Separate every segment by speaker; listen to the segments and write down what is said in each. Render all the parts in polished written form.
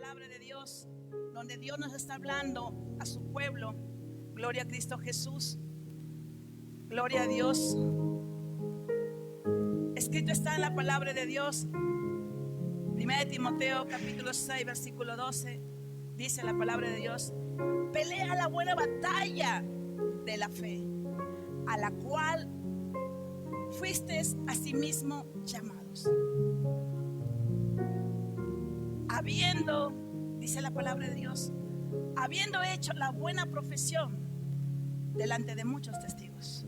Speaker 1: palabra de Dios, donde Dios nos está hablando a su pueblo. Gloria a Cristo Jesús. Gloria a Dios. Escrito está en la palabra de Dios. 1 Timoteo capítulo 6 versículo 12. Dice la palabra de Dios: pelea la buena batalla de la fe, a la cual fuisteis asimismo llamados, habiendo, dice la palabra de Dios, habiendo hecho la buena profesión delante de muchos testigos.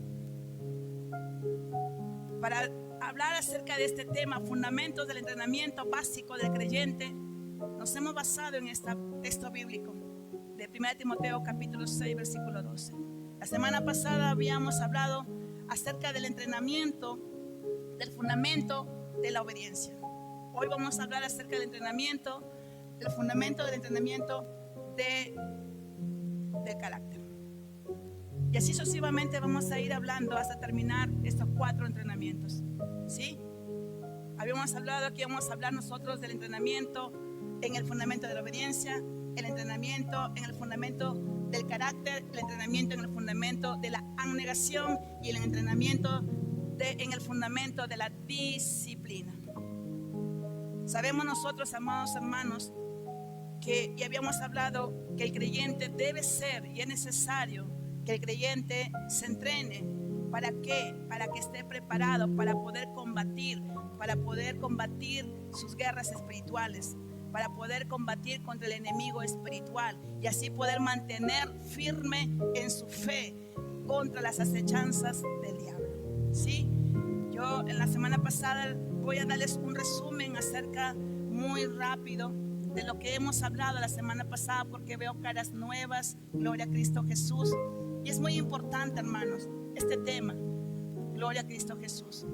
Speaker 1: Para hablar acerca de este tema, fundamentos del entrenamiento básico del creyente, nos hemos basado en este texto bíblico de 1 Timoteo capítulo 6 versículo 12. La semana pasada habíamos hablado acerca del entrenamiento, del fundamento de la obediencia. Hoy vamos a hablar acerca del entrenamiento, del fundamento del entrenamiento del carácter. Y así sucesivamente vamos a ir hablando hasta terminar estos 4 entrenamientos. ¿Sí? Habíamos hablado que íbamos a hablar nosotros del entrenamiento en el fundamento de la obediencia, el entrenamiento en el fundamento del carácter, el entrenamiento en el fundamento de la abnegación y el entrenamiento en el fundamento de la disciplina. Sabemos nosotros, amados hermanos, que ya habíamos hablado que el creyente debe ser, y es necesario que el creyente se entrene. ¿Para qué? Para que esté preparado para poder combatir sus guerras espirituales, para poder combatir contra el enemigo espiritual y así poder mantener firme en su fe contra las acechanzas del diablo. ¿Sí? Yo en la semana pasada voy a darles un resumen acerca muy rápido de lo que hemos hablado la semana pasada, porque veo caras nuevas. Gloria a Cristo Jesús. Y es muy importante, hermanos, este tema. Gloria a Cristo Jesús.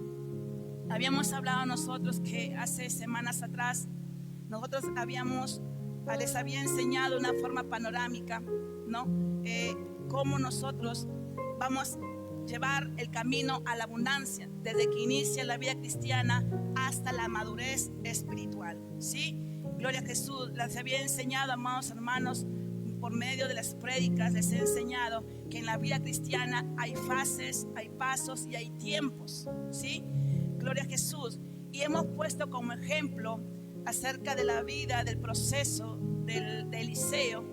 Speaker 1: Habíamos hablado nosotros que hace semanas atrás nosotros les había enseñado una forma panorámica, ¿no? Cómo nosotros vamos a llevar el camino a la abundancia desde que inicia la vida cristiana hasta la madurez espiritual. ¿Sí? Gloria a Jesús. Les había enseñado, amados hermanos, por medio de las prédicas les he enseñado que en la vida cristiana hay fases, hay pasos y hay tiempos. ¿Sí? Gloria a Jesús. Y hemos puesto como ejemplo acerca de la vida, del proceso de Eliseo,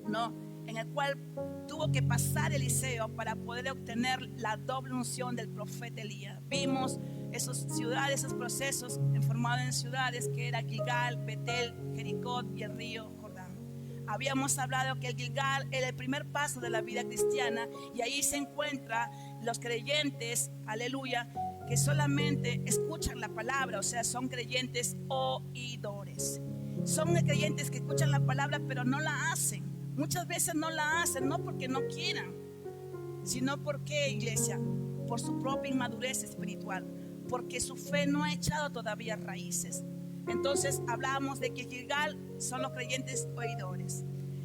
Speaker 1: ¿no? En el cual tuvo que pasar Eliseo para poder obtener la doble unción del profeta Elías. Vimos esas ciudades, esos procesos formados en ciudades que era Gilgal, Betel, Jericó y el río Jordán. Habíamos hablado que el Gilgal era el primer paso de la vida cristiana, y ahí se encuentran los creyentes, aleluya, que solamente escuchan la palabra, o sea, son creyentes oidores. Son creyentes que escuchan la palabra pero no la hacen. Muchas veces no la hacen, no porque no quieran, sino porque, iglesia, por su propia inmadurez espiritual, porque su fe no ha echado todavía raíces. Entonces hablábamos de que Gilgal son los creyentes oidores.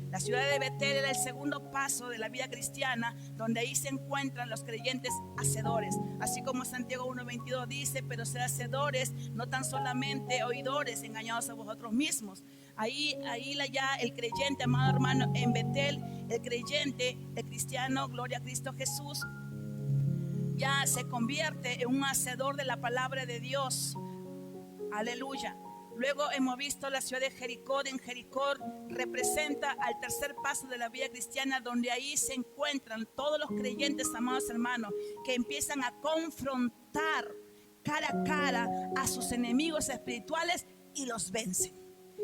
Speaker 1: La ciudad de Betel era el segundo paso de la vida cristiana, donde ahí se encuentran los creyentes hacedores. Así como Santiago 1:22 dice: pero sed hacedores, no tan solamente oidores, engañados a vosotros mismos. Ahí ya el creyente, amado hermano, en Betel, el creyente, el cristiano, gloria a Cristo Jesús, ya se convierte en un hacedor de la palabra de Dios. Aleluya. Luego hemos visto la ciudad de Jericó. En Jericó representa al tercer paso de la vida cristiana, donde ahí se encuentran todos los creyentes, amados hermanos, que empiezan a confrontar cara a cara a sus enemigos espirituales y los vencen.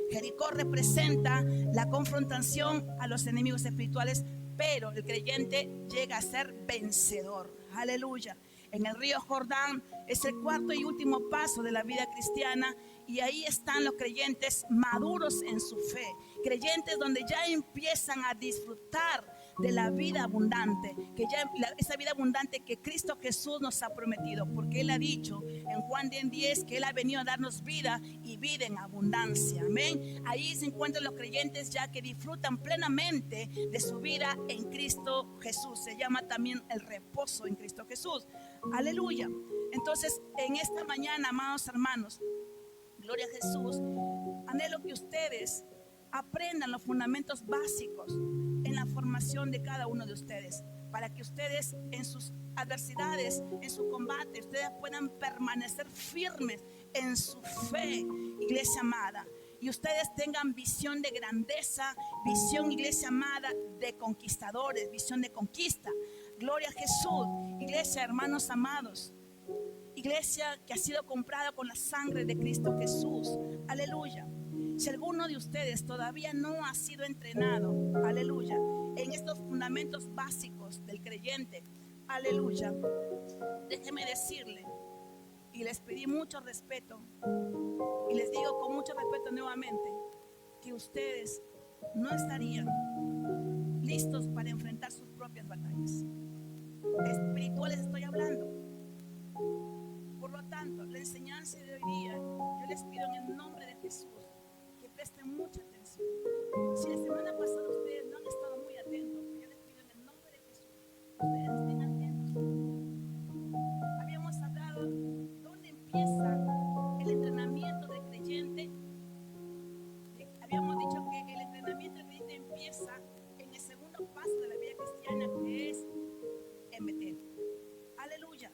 Speaker 1: Jericó representa la confrontación a los enemigos espirituales, pero el creyente llega a ser vencedor. Aleluya. En el río Jordán es el cuarto y último paso de la vida cristiana, y ahí están los creyentes maduros en su fe, creyentes donde ya empiezan a disfrutar de la vida abundante, que ya esa vida abundante que Cristo Jesús nos ha prometido, porque Él ha dicho en Juan 10:10 que Él ha venido a darnos vida y vida en abundancia. Amén. Ahí se encuentran los creyentes ya que disfrutan plenamente de su vida en Cristo Jesús. Se llama también el reposo en Cristo Jesús. Aleluya. Entonces, en esta mañana, amados hermanos, gloria a Jesús, anhelo que ustedes aprendan los fundamentos básicos en la formación de cada uno de ustedes, para que ustedes en sus adversidades, en su combate, ustedes puedan permanecer firmes en su fe, iglesia amada. Y ustedes tengan visión de grandeza, visión, iglesia amada, de conquistadores, visión de conquista. Gloria a Jesús, iglesia, hermanos amados. Iglesia que ha sido comprada con la sangre de Cristo Jesús. Aleluya. Si alguno de ustedes todavía no ha sido entrenado, aleluya, en estos fundamentos básicos del creyente, aleluya, déjeme decirle, y les pedí mucho respeto, y les digo con mucho respeto nuevamente, que ustedes no estarían listos para enfrentar sus propias batallas. Espirituales estoy hablando. Por lo tanto, la enseñanza de hoy día, yo les pido en el nombre de Jesús que presten mucha atención. Si la semana pasada ustedes no han estado muy atentos, yo les pido en el nombre de Jesús que ustedes estén atentos. Habíamos hablado dónde empieza el entrenamiento del creyente. Habíamos dicho que el entrenamiento del creyente empieza en el segundo paso de la vida cristiana, que es en Betel. Aleluya.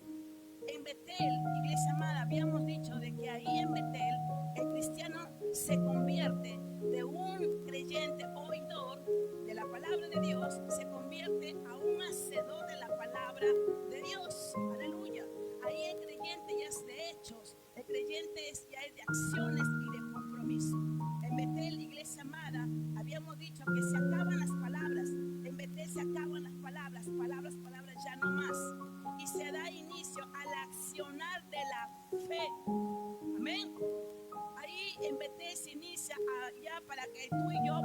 Speaker 1: En Betel, iglesia amada, habíamos dicho de que ahí en Betel el cristiano se convierte de un creyente oidor de la palabra de Dios, se convierte a un hacedor de la palabra de Dios. Aleluya. Ahí el creyente ya es de hechos, el creyente ya es de acciones y de compromiso. En Betel, iglesia amada, habíamos dicho que se acaban las palabras. En Betel se acaban las palabras, palabras, ya no más. Y se da inicio al accionar de la fe. Amén. Ahí en Betel se inicia ya para que tú y yo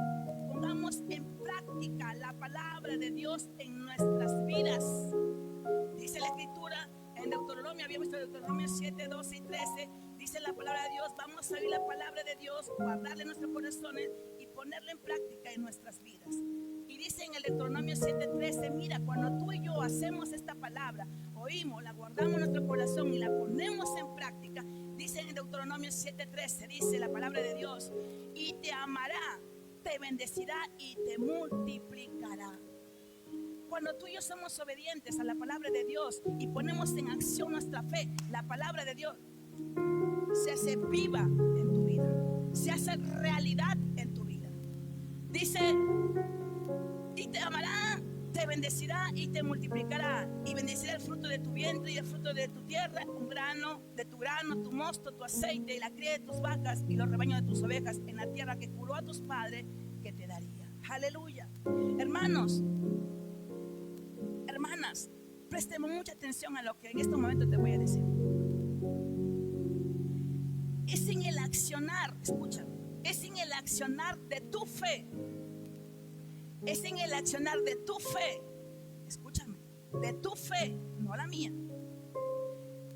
Speaker 1: pongamos en práctica la palabra de Dios en nuestras vidas. Dice la escritura en Deuteronomio, habíamos visto Deuteronomio 7, 12 y 13. Dice la palabra de Dios, vamos a oír la palabra de Dios, guardarla en nuestros corazones y ponerla en práctica en nuestras vidas. Y dice en el Deuteronomio 7:13, mira, cuando tú y yo hacemos esta palabra, oímos, la guardamos en nuestro corazón y la ponemos en práctica, dice en Deuteronomio 7:13, dice la palabra de Dios, y te amará, te bendecirá y te multiplicará. Cuando tú y yo somos obedientes a la palabra de Dios y ponemos en acción nuestra fe, la palabra de Dios se hace viva en tu vida, se hace realidad en tu vida. Dice, y te amará, te bendecirá y te multiplicará, y bendecirá el fruto de tu vientre y el fruto de tu tierra, un grano de tu grano, tu mosto, tu aceite y la cría de tus vacas y los rebaños de tus ovejas en la tierra que juró a tus padres que te daría. Aleluya. Hermanos, hermanas, prestemos mucha atención a lo que en este momento te voy a decir. Es en el accionar, escucha, es en el accionar de tu fe. Es en el accionar de tu fe, escúchame, de tu fe, no la mía.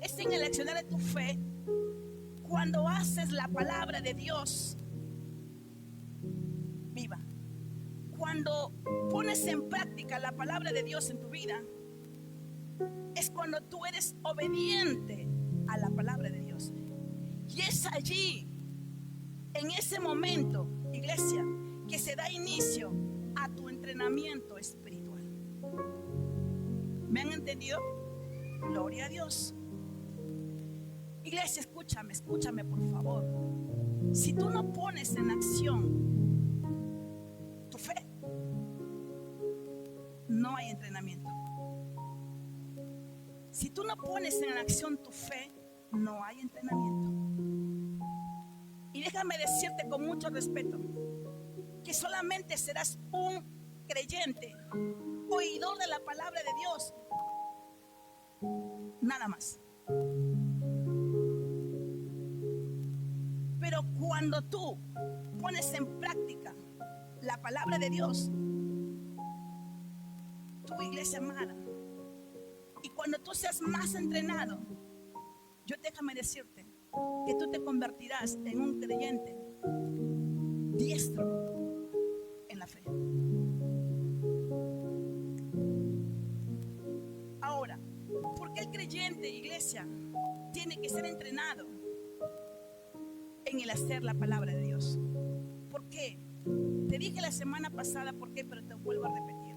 Speaker 1: Es en el accionar de tu fe cuando haces la palabra de Dios viva. Cuando pones en práctica la palabra de Dios en tu vida, es cuando tú eres obediente a la palabra de Dios. Y es allí, en ese momento, iglesia, que se da inicio a tu entrenamiento espiritual. ¿Me han entendido? Gloria a Dios. Iglesia, escúchame por favor. Si tú no pones en acción tu fe, no hay entrenamiento. Si tú no pones en acción tu fe, no hay entrenamiento. Y déjame decirte con mucho respeto que solamente serás un creyente, oidor de la palabra de Dios, nada más. Pero cuando tú pones en práctica la palabra de Dios, tu iglesia amada, y cuando tú seas más entrenado, déjame decirte que tú te convertirás en un creyente diestro en la fe. Ahora, ¿por qué el creyente, iglesia, tiene que ser entrenado en el hacer la palabra de Dios? ¿Por qué? Te dije la semana pasada por qué, pero te vuelvo a repetir.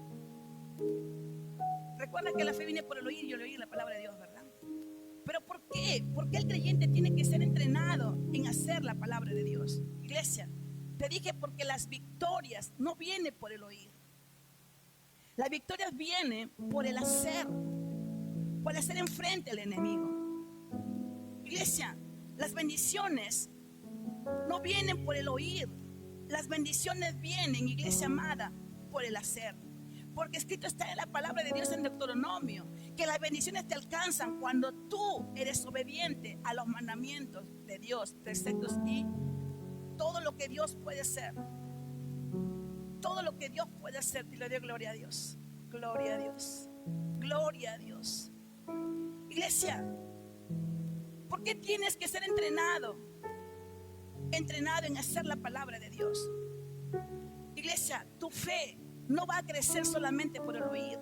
Speaker 1: Recuerda que la fe viene por el oír y el oír la palabra de Dios, ¿verdad? Pero ¿por qué? ¿Por qué el creyente tiene que ser entrenado en hacer la palabra de Dios? Iglesia, te dije porque las victorias no vienen por el oír. Las victorias vienen por el hacer enfrente al enemigo. Iglesia, las bendiciones no vienen por el oír. Las bendiciones vienen, iglesia amada, por el hacer. Porque escrito está en la palabra de Dios en Deuteronomio que las bendiciones te alcanzan cuando tú eres obediente a los mandamientos de Dios, preceptos y todo lo que Dios puede hacer. Todo lo que Dios puede hacer. Y le doy gloria a Dios. Gloria a Dios. Gloria a Dios. Iglesia, ¿por qué tienes que ser entrenado? Entrenado en hacer la palabra de Dios. Iglesia, tu fe no va a crecer solamente por el oír.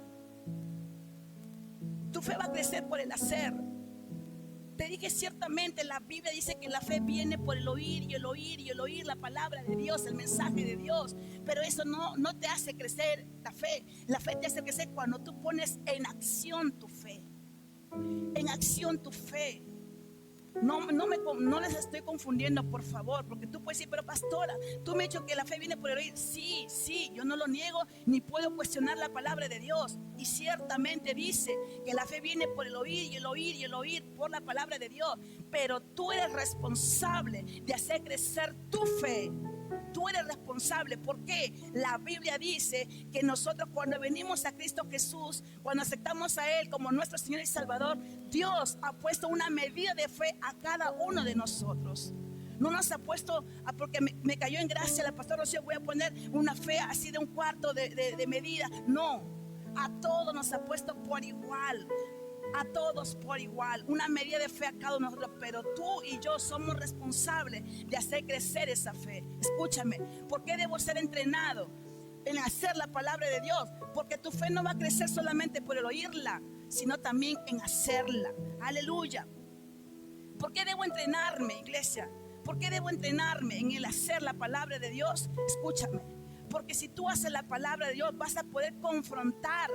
Speaker 1: Tu fe va a crecer por el hacer. Te dije ciertamente, la Biblia dice que la fe viene por el oír y el oír y el oír la palabra de Dios, el mensaje de Dios. Pero eso no te hace crecer la fe. La fe te hace crecer cuando tú pones en acción tu fe. En acción tu fe. No les estoy confundiendo, por favor, porque tú puedes decir, pero pastora, tú me has dicho que la fe viene por el oír. Sí, yo no lo niego, ni puedo cuestionar la palabra de Dios. Y ciertamente dice que la fe viene por el oír y el oír y el oír por la palabra de Dios. Pero tú eres responsable de hacer crecer tu fe. Tú eres responsable, porque la Biblia dice que nosotros cuando venimos a Cristo Jesús, cuando aceptamos a Él como nuestro Señor y Salvador, Dios ha puesto una medida de fe a cada uno de nosotros. No nos ha puesto, porque me cayó en gracia la pastora Rocío, voy a poner una fe así de un cuarto de medida. No, a todos nos ha puesto por igual. A todos por igual, una medida de fe a cada uno de nosotros. Pero tú y yo somos responsables de hacer crecer esa fe. Escúchame, ¿por qué debo ser entrenado en hacer la palabra de Dios? Porque tu fe no va a crecer solamente por el oírla, sino también en hacerla. Aleluya. ¿Por qué debo entrenarme, iglesia? ¿Por qué debo entrenarme en el hacer la palabra de Dios? Escúchame, porque si tú haces la palabra de Dios, vas a poder confrontar,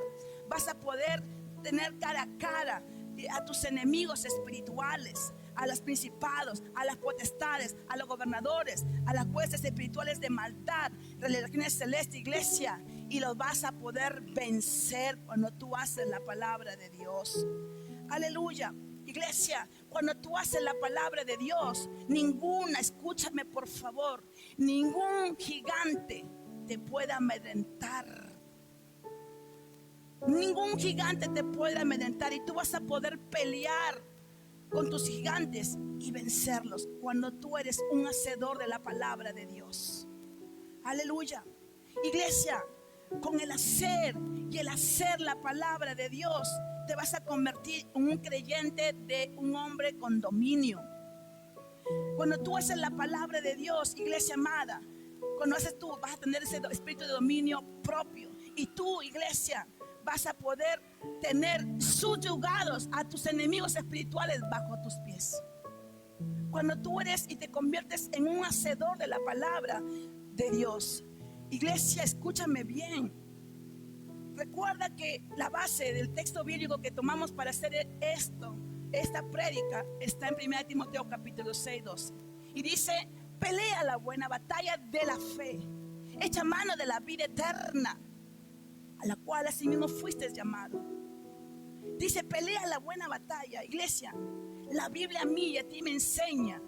Speaker 1: vas a poder tener cara a cara a tus enemigos espirituales, a los principados, a las potestades, a los gobernadores, a las huestes espirituales de maldad, religiones celestes, iglesia, y los vas a poder vencer cuando tú haces la palabra de Dios. Aleluya. Iglesia, cuando tú haces la palabra de Dios, escúchame por favor, ningún gigante te puede amedrentar. Ningún gigante te puede amedrentar, y tú vas a poder pelear con tus gigantes y vencerlos cuando tú eres un hacedor de la palabra de Dios. Aleluya. Iglesia, con el hacer y el hacer la palabra de Dios, te vas a convertir en un creyente, de un hombre con dominio. Cuando tú haces la palabra de Dios, iglesia amada, cuando haces tú, vas a tener ese espíritu de dominio propio. Y tú, iglesia, vas a poder tener subyugados a tus enemigos espirituales bajo tus pies. Cuando tú eres y te conviertes en un hacedor de la palabra de Dios. Iglesia, escúchame bien. Recuerda que la base del texto bíblico que tomamos para hacer esta prédica, está en 1 Timoteo capítulo 6, 12. Y dice: pelea la buena batalla de la fe, echa mano de la vida eterna, a la cual asimismo fuiste llamado. Dice: pelea la buena batalla. Iglesia, la Biblia a mí y a ti me enseña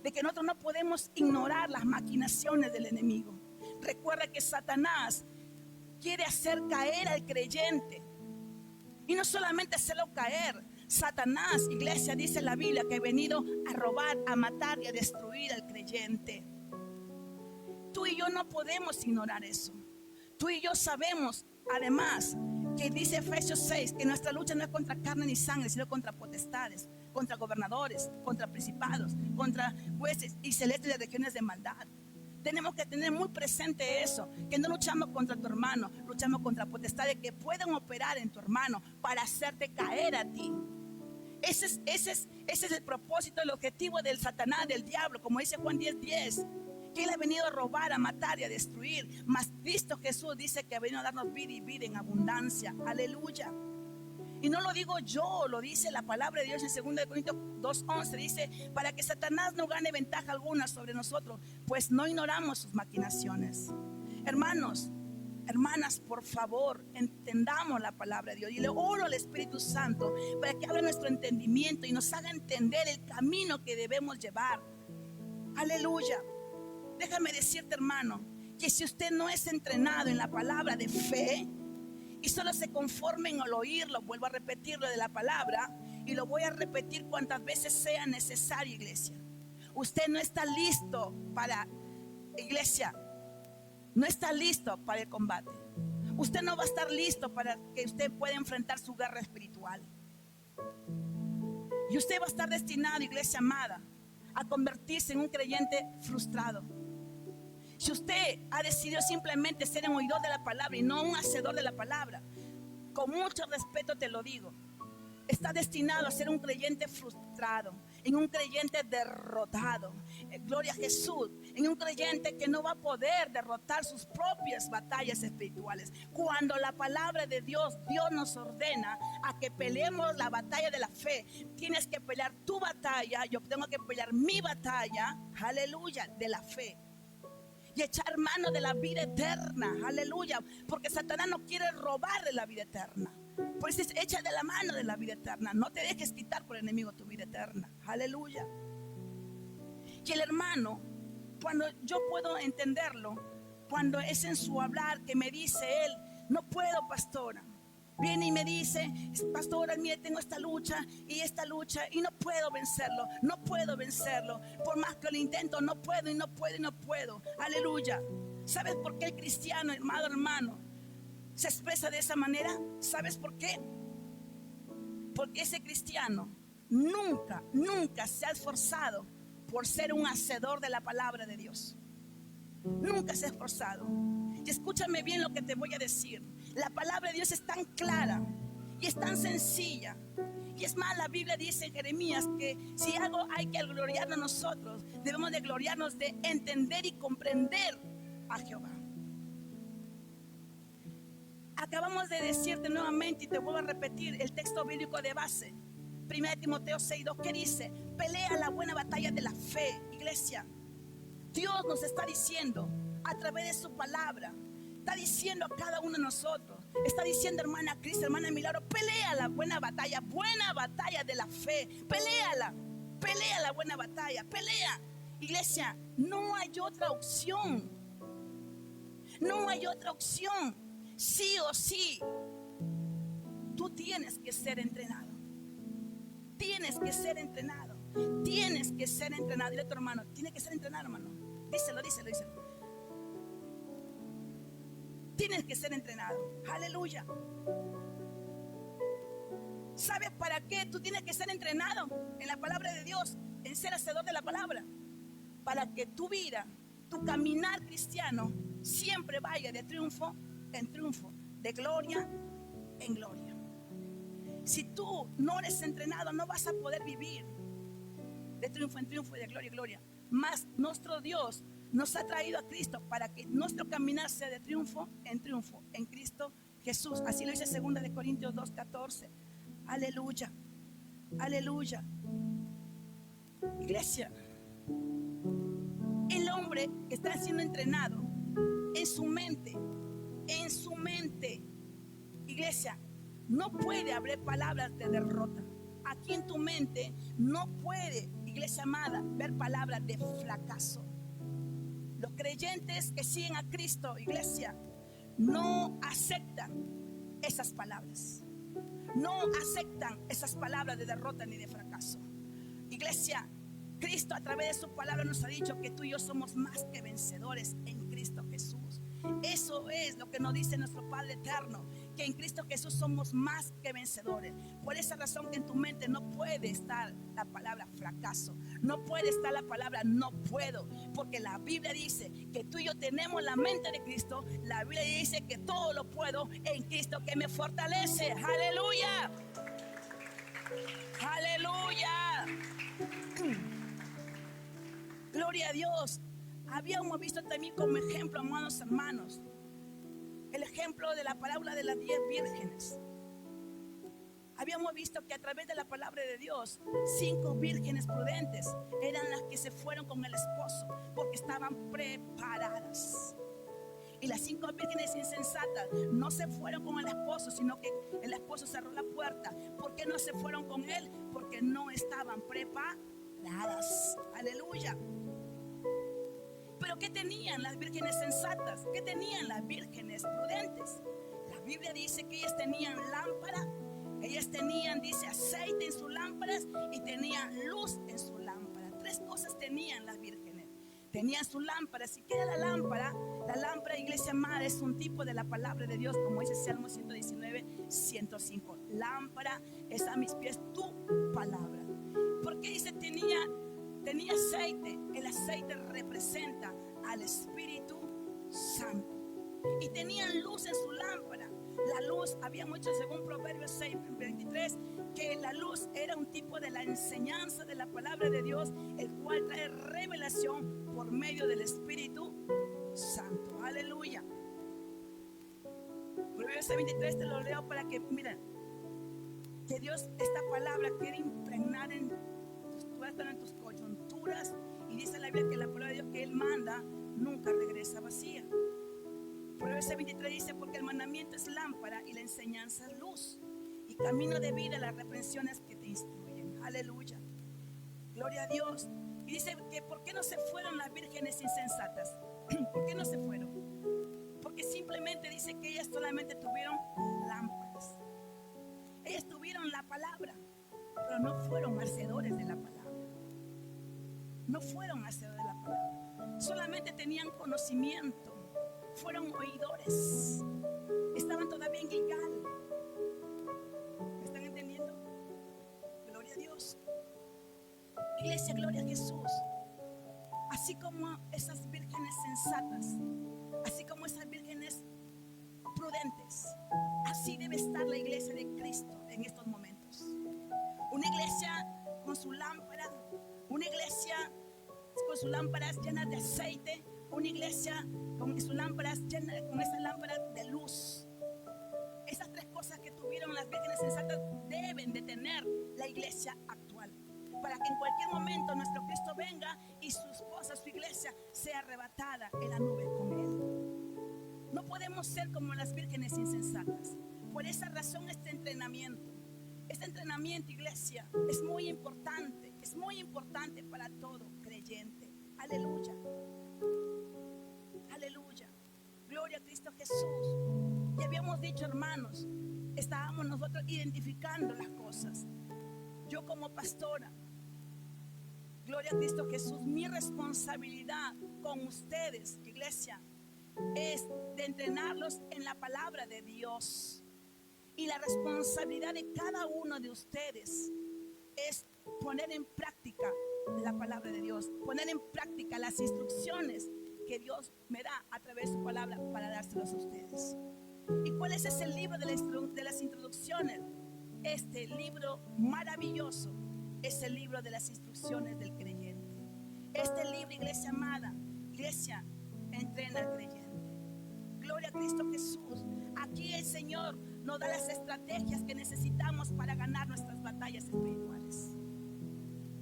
Speaker 1: de que nosotros no podemos ignorar las maquinaciones del enemigo. Recuerda que Satanás quiere hacer caer al creyente, y no solamente hacerlo caer. Satanás, iglesia, dice la Biblia, que ha venido a robar, a matar y a destruir al creyente. Tú y yo no podemos ignorar eso. Tú y yo sabemos, además, que dice Efesios 6, que nuestra lucha no es contra carne ni sangre, sino contra potestades, contra gobernadores, contra principados, contra jueces y celestes de regiones de maldad. Tenemos que tener muy presente eso, que no luchamos contra tu hermano, luchamos contra potestades que pueden operar en tu hermano para hacerte caer a ti. Ese es el propósito, el objetivo del Satanás, del diablo, como dice Juan 10:10. Que Él ha venido a robar, a matar y a destruir. Mas Cristo Jesús dice que ha venido a darnos vida y vida en abundancia. Aleluya. Y no lo digo yo, lo dice la palabra de Dios en 2 Corintios 2:11. Dice, para que Satanás no gane ventaja alguna sobre nosotros, pues no ignoramos sus maquinaciones. Hermanos, hermanas, por favor, entendamos la palabra de Dios. Y le oro al Espíritu Santo para que abra nuestro entendimiento y nos haga entender el camino que debemos llevar. Aleluya. Déjame decirte, hermano, que si usted no es entrenado en la palabra de fe y solo se conforme en el oírlo, vuelvo a repetirlo de la palabra, y lo voy a repetir cuantas veces sea necesario, iglesia. Usted no está listo para, iglesia, no está listo para el combate. Usted no va a estar listo para que usted pueda enfrentar su guerra espiritual. Y usted va a estar destinado, iglesia amada, a convertirse en un creyente frustrado. Si usted ha decidido simplemente ser un oidor de la palabra y no un hacedor de la palabra, con mucho respeto te lo digo, está destinado a ser un creyente frustrado, en un creyente derrotado. Gloria a Jesús. En un creyente que no va a poder derrotar sus propias batallas espirituales. Cuando la palabra de Dios nos ordena a que peleemos la batalla de la fe, tienes que pelear tu batalla, yo tengo que pelear mi batalla, aleluya, de la fe. Y echar mano de la vida eterna, aleluya, porque Satanás no quiere robarle la vida eterna. Por eso echa de la mano de la vida eterna. No te dejes quitar por el enemigo tu vida eterna, aleluya. Y el hermano, cuando yo puedo entenderlo, cuando es en su hablar que me dice él, no puedo, pastora. Viene y me dice, pastora, mire, tengo esta lucha y no puedo vencerlo, no puedo vencerlo. Por más que lo intento, no puedo y no puedo y no puedo. Aleluya. ¿Sabes por qué el cristiano, hermano, se expresa de esa manera? ¿Sabes por qué? Porque ese cristiano nunca se ha esforzado por ser un hacedor de la palabra de Dios. Nunca se ha esforzado. Y escúchame bien lo que te voy a decir. La palabra de Dios es tan clara y es tan sencilla. Y es más, la Biblia dice en Jeremías que si algo hay que gloriarnos nosotros, debemos de gloriarnos de entender y comprender a Jehová. Acabamos de decirte nuevamente y te vuelvo a repetir el texto bíblico de base, 1 Timoteo 6:2, que dice: pelea la buena batalla de la fe, iglesia. Dios nos está diciendo a través de su palabra, está diciendo a cada uno de nosotros, está diciendo, hermana Cris, hermana Milagro, pelea la buena batalla de la fe, pelea la buena batalla, pelea. Iglesia, no hay otra opción, no hay otra opción. Sí o sí, tú tienes que ser entrenado, tienes que ser entrenado, tienes que ser entrenado. Dile a tu hermano, tiene que ser entrenado, hermano. Díselo. Tienes que ser entrenado. Aleluya. ¿Sabes para qué tú tienes que ser entrenado en la palabra de Dios? En ser hacedor de la palabra. Para que tu vida, tu caminar cristiano siempre vaya de triunfo en triunfo, de gloria en gloria. Si tú no eres entrenado, no vas a poder vivir de triunfo en triunfo y de gloria en gloria. Mas nuestro Dios nos ha traído a Cristo para que nuestro caminar sea de triunfo en Cristo Jesús. Así lo dice 2 Corintios 2:14. Aleluya, aleluya. Iglesia, el hombre que está siendo entrenado en su mente, iglesia, no puede haber palabras de derrota. Aquí en tu mente no puede, iglesia amada, ver palabras de fracaso. Los creyentes que siguen a Cristo, iglesia, no aceptan esas palabras. No aceptan esas palabras de derrota ni de fracaso. Iglesia, Cristo a través de su palabra nos ha dicho que tú y yo somos más que vencedores en Cristo Jesús. Eso es lo que nos dice nuestro Padre eterno, que en Cristo Jesús somos más que vencedores. Por esa razón que en tu mente no puede estar la palabra fracaso, no puede estar la palabra no puedo, porque la Biblia dice que tú y yo tenemos la mente de Cristo. La Biblia dice que todo lo puedo en Cristo que me fortalece. Aleluya, aleluya. Gloria a Dios. Habíamos visto también como ejemplo, amados hermanos, el ejemplo de la parábola de las 10 vírgenes. Habíamos visto que a través de la palabra de Dios, 5 vírgenes prudentes eran las que se fueron con el esposo porque estaban preparadas. Y las 5 vírgenes insensatas no se fueron con el esposo, sino que el esposo cerró la puerta. ¿Por qué no se fueron con él? Porque no estaban preparadas. Aleluya. Pero ¿qué tenían las vírgenes sensatas? ¿Qué tenían las vírgenes prudentes? La Biblia dice que ellas tenían lámpara. Ellas tenían, dice, aceite en sus lámparas y tenían luz en su lámpara. 3 cosas tenían las vírgenes. Tenían su lámpara. ¿Y qué era la lámpara? La lámpara, iglesia amada, es un tipo de la palabra de Dios, como dice Salmo 119, 105. Lámpara es a mis pies tu palabra. ¿Por qué dice tenía aceite? El aceite representa al Espíritu Santo. Y tenían luz en su lámpara. La luz, había mucho, según Proverbios 6, 23, que la luz era un tipo de la enseñanza de la palabra de Dios, el cual trae revelación por medio del Espíritu Santo. Aleluya. Proverbios 6, 23 te lo leo para que, miren, que Dios, esta palabra quiere impregnar en tus tuétanos, en tus coyunturas. Y dice la Biblia que la palabra de Dios que Él manda nunca regresa vacía. Proverbios 23 dice: porque el mandamiento es lámpara y la enseñanza es luz, y camino de vida las reprensiones que te instruyen. Aleluya. Gloria a Dios. Y dice que ¿por qué no se fueron las vírgenes insensatas? ¿Por qué no se fueron? Porque simplemente dice que ellas solamente tuvieron lámparas. Ellas tuvieron la palabra, pero no fueron hacedores de la palabra. No fueron hacedores de la palabra. Solamente tenían conocimiento. Fueron oidores. Estaban todavía en Gilgal. ¿Me están entendiendo? Gloria a Dios. Iglesia, gloria a Jesús. Así como esas vírgenes sensatas, así como esas vírgenes prudentes, así debe estar la iglesia de Cristo en estos momentos. Una iglesia con su lámpara, una iglesia con sus lámparas llenas de aceite, una iglesia con sus lámparas llenas, con esas lámparas de luz. Esas 3 cosas que tuvieron las vírgenes sensatas deben de tener la iglesia actual, para que en cualquier momento nuestro Cristo venga y su esposa, su iglesia, sea arrebatada en la nube con Él. No podemos ser como las vírgenes insensatas. Por esa razón este entrenamiento, iglesia, es muy importante para todo creyente. Aleluya. Aleluya. Gloria a Cristo Jesús. Y habíamos dicho, hermanos, estábamos nosotros identificando las cosas. Yo como pastora, gloria a Cristo Jesús, mi responsabilidad con ustedes, iglesia, es de entrenarlos en la palabra de Dios. Y la responsabilidad de cada uno de ustedes es poner en práctica la palabra de Dios, poner en práctica las instrucciones que Dios me da a través de su palabra para dárselos a ustedes. ¿Y cuál es ese libro de las introducciones? Este libro maravilloso es el libro de las instrucciones del creyente. Este libro, iglesia amada, iglesia, entrena al creyente. Gloria a Cristo Jesús. Aquí el Señor nos da las estrategias que necesitamos para ganar nuestras batallas espirituales.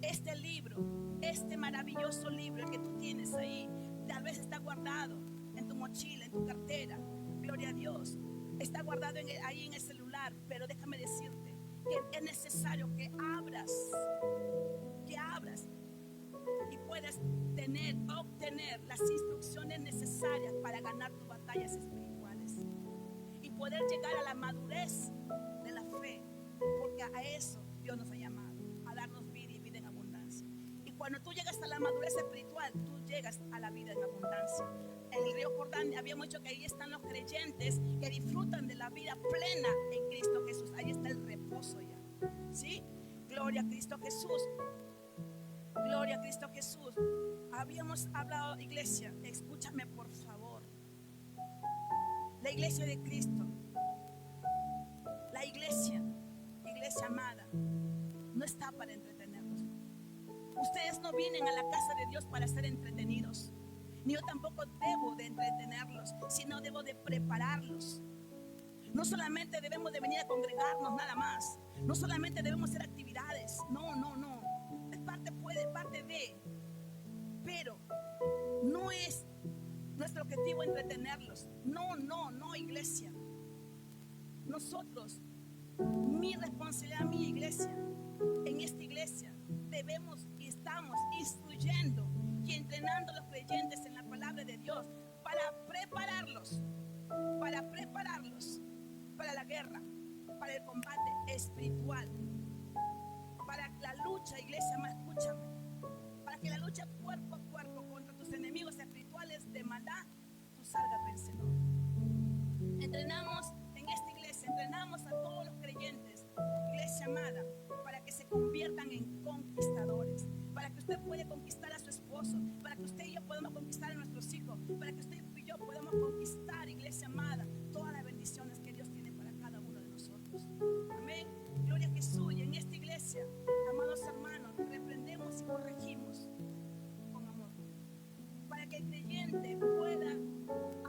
Speaker 1: Este libro, este maravilloso libro, el que tú tienes ahí, tal vez está guardado en tu mochila, en tu cartera. Gloria a Dios. Está guardado ahí en el celular, pero déjame decirte que es necesario que abras y puedas obtener las instrucciones necesarias para ganar tus batallas espirituales y poder llegar a la madurez de la fe, porque a eso Dios nos ha llamado, a darnos vida y vida en abundancia. Y cuando tú llegas a la madurez espiritual, tú llegas a la vida en abundancia. En el río Jordán habíamos dicho que ahí están los creyentes que disfrutan de la vida plena en Cristo Jesús. Ahí está el reposo ya. ¿Sí? Gloria a Cristo Jesús. Gloria a Cristo Jesús. Habíamos hablado, iglesia, escúchame por favor. La iglesia de Cristo, la iglesia amada, no está para entretenernos. Ustedes no vienen a la casa de Dios para ser entretenidos. ni yo tampoco debo de entretenerlos, sino debo de prepararlos. No solamente debemos de venir a congregarnos nada más, no solamente debemos hacer actividades, no, es parte de, pero no es nuestro objetivo entretenerlos. No, iglesia. Nosotros, mi responsabilidad, mi iglesia, en esta iglesia debemos y estamos instruyendo y entrenando a los creyentes en la palabra de Dios para prepararlos para la guerra, para el combate espiritual, para la lucha, iglesia, más escúchame, para que la lucha cuerpo a cuerpo contra tus enemigos espirituales de maldad, tú salgas vencedor. Entrenamos en esta iglesia, entrenamos a todos los creyentes, iglesia amada, para que se conviertan en conquistadores, para que usted pueda conquistar a su esposo, para que usted y yo podamos conquistar a nuestros hijos, para que usted y yo podamos conquistar, iglesia amada, todas las bendiciones que Dios tiene para cada uno de nosotros. Amén. Gloria a Jesús. Y en esta iglesia, amados hermanos, reprendemos y corregimos con amor, para que el creyente pueda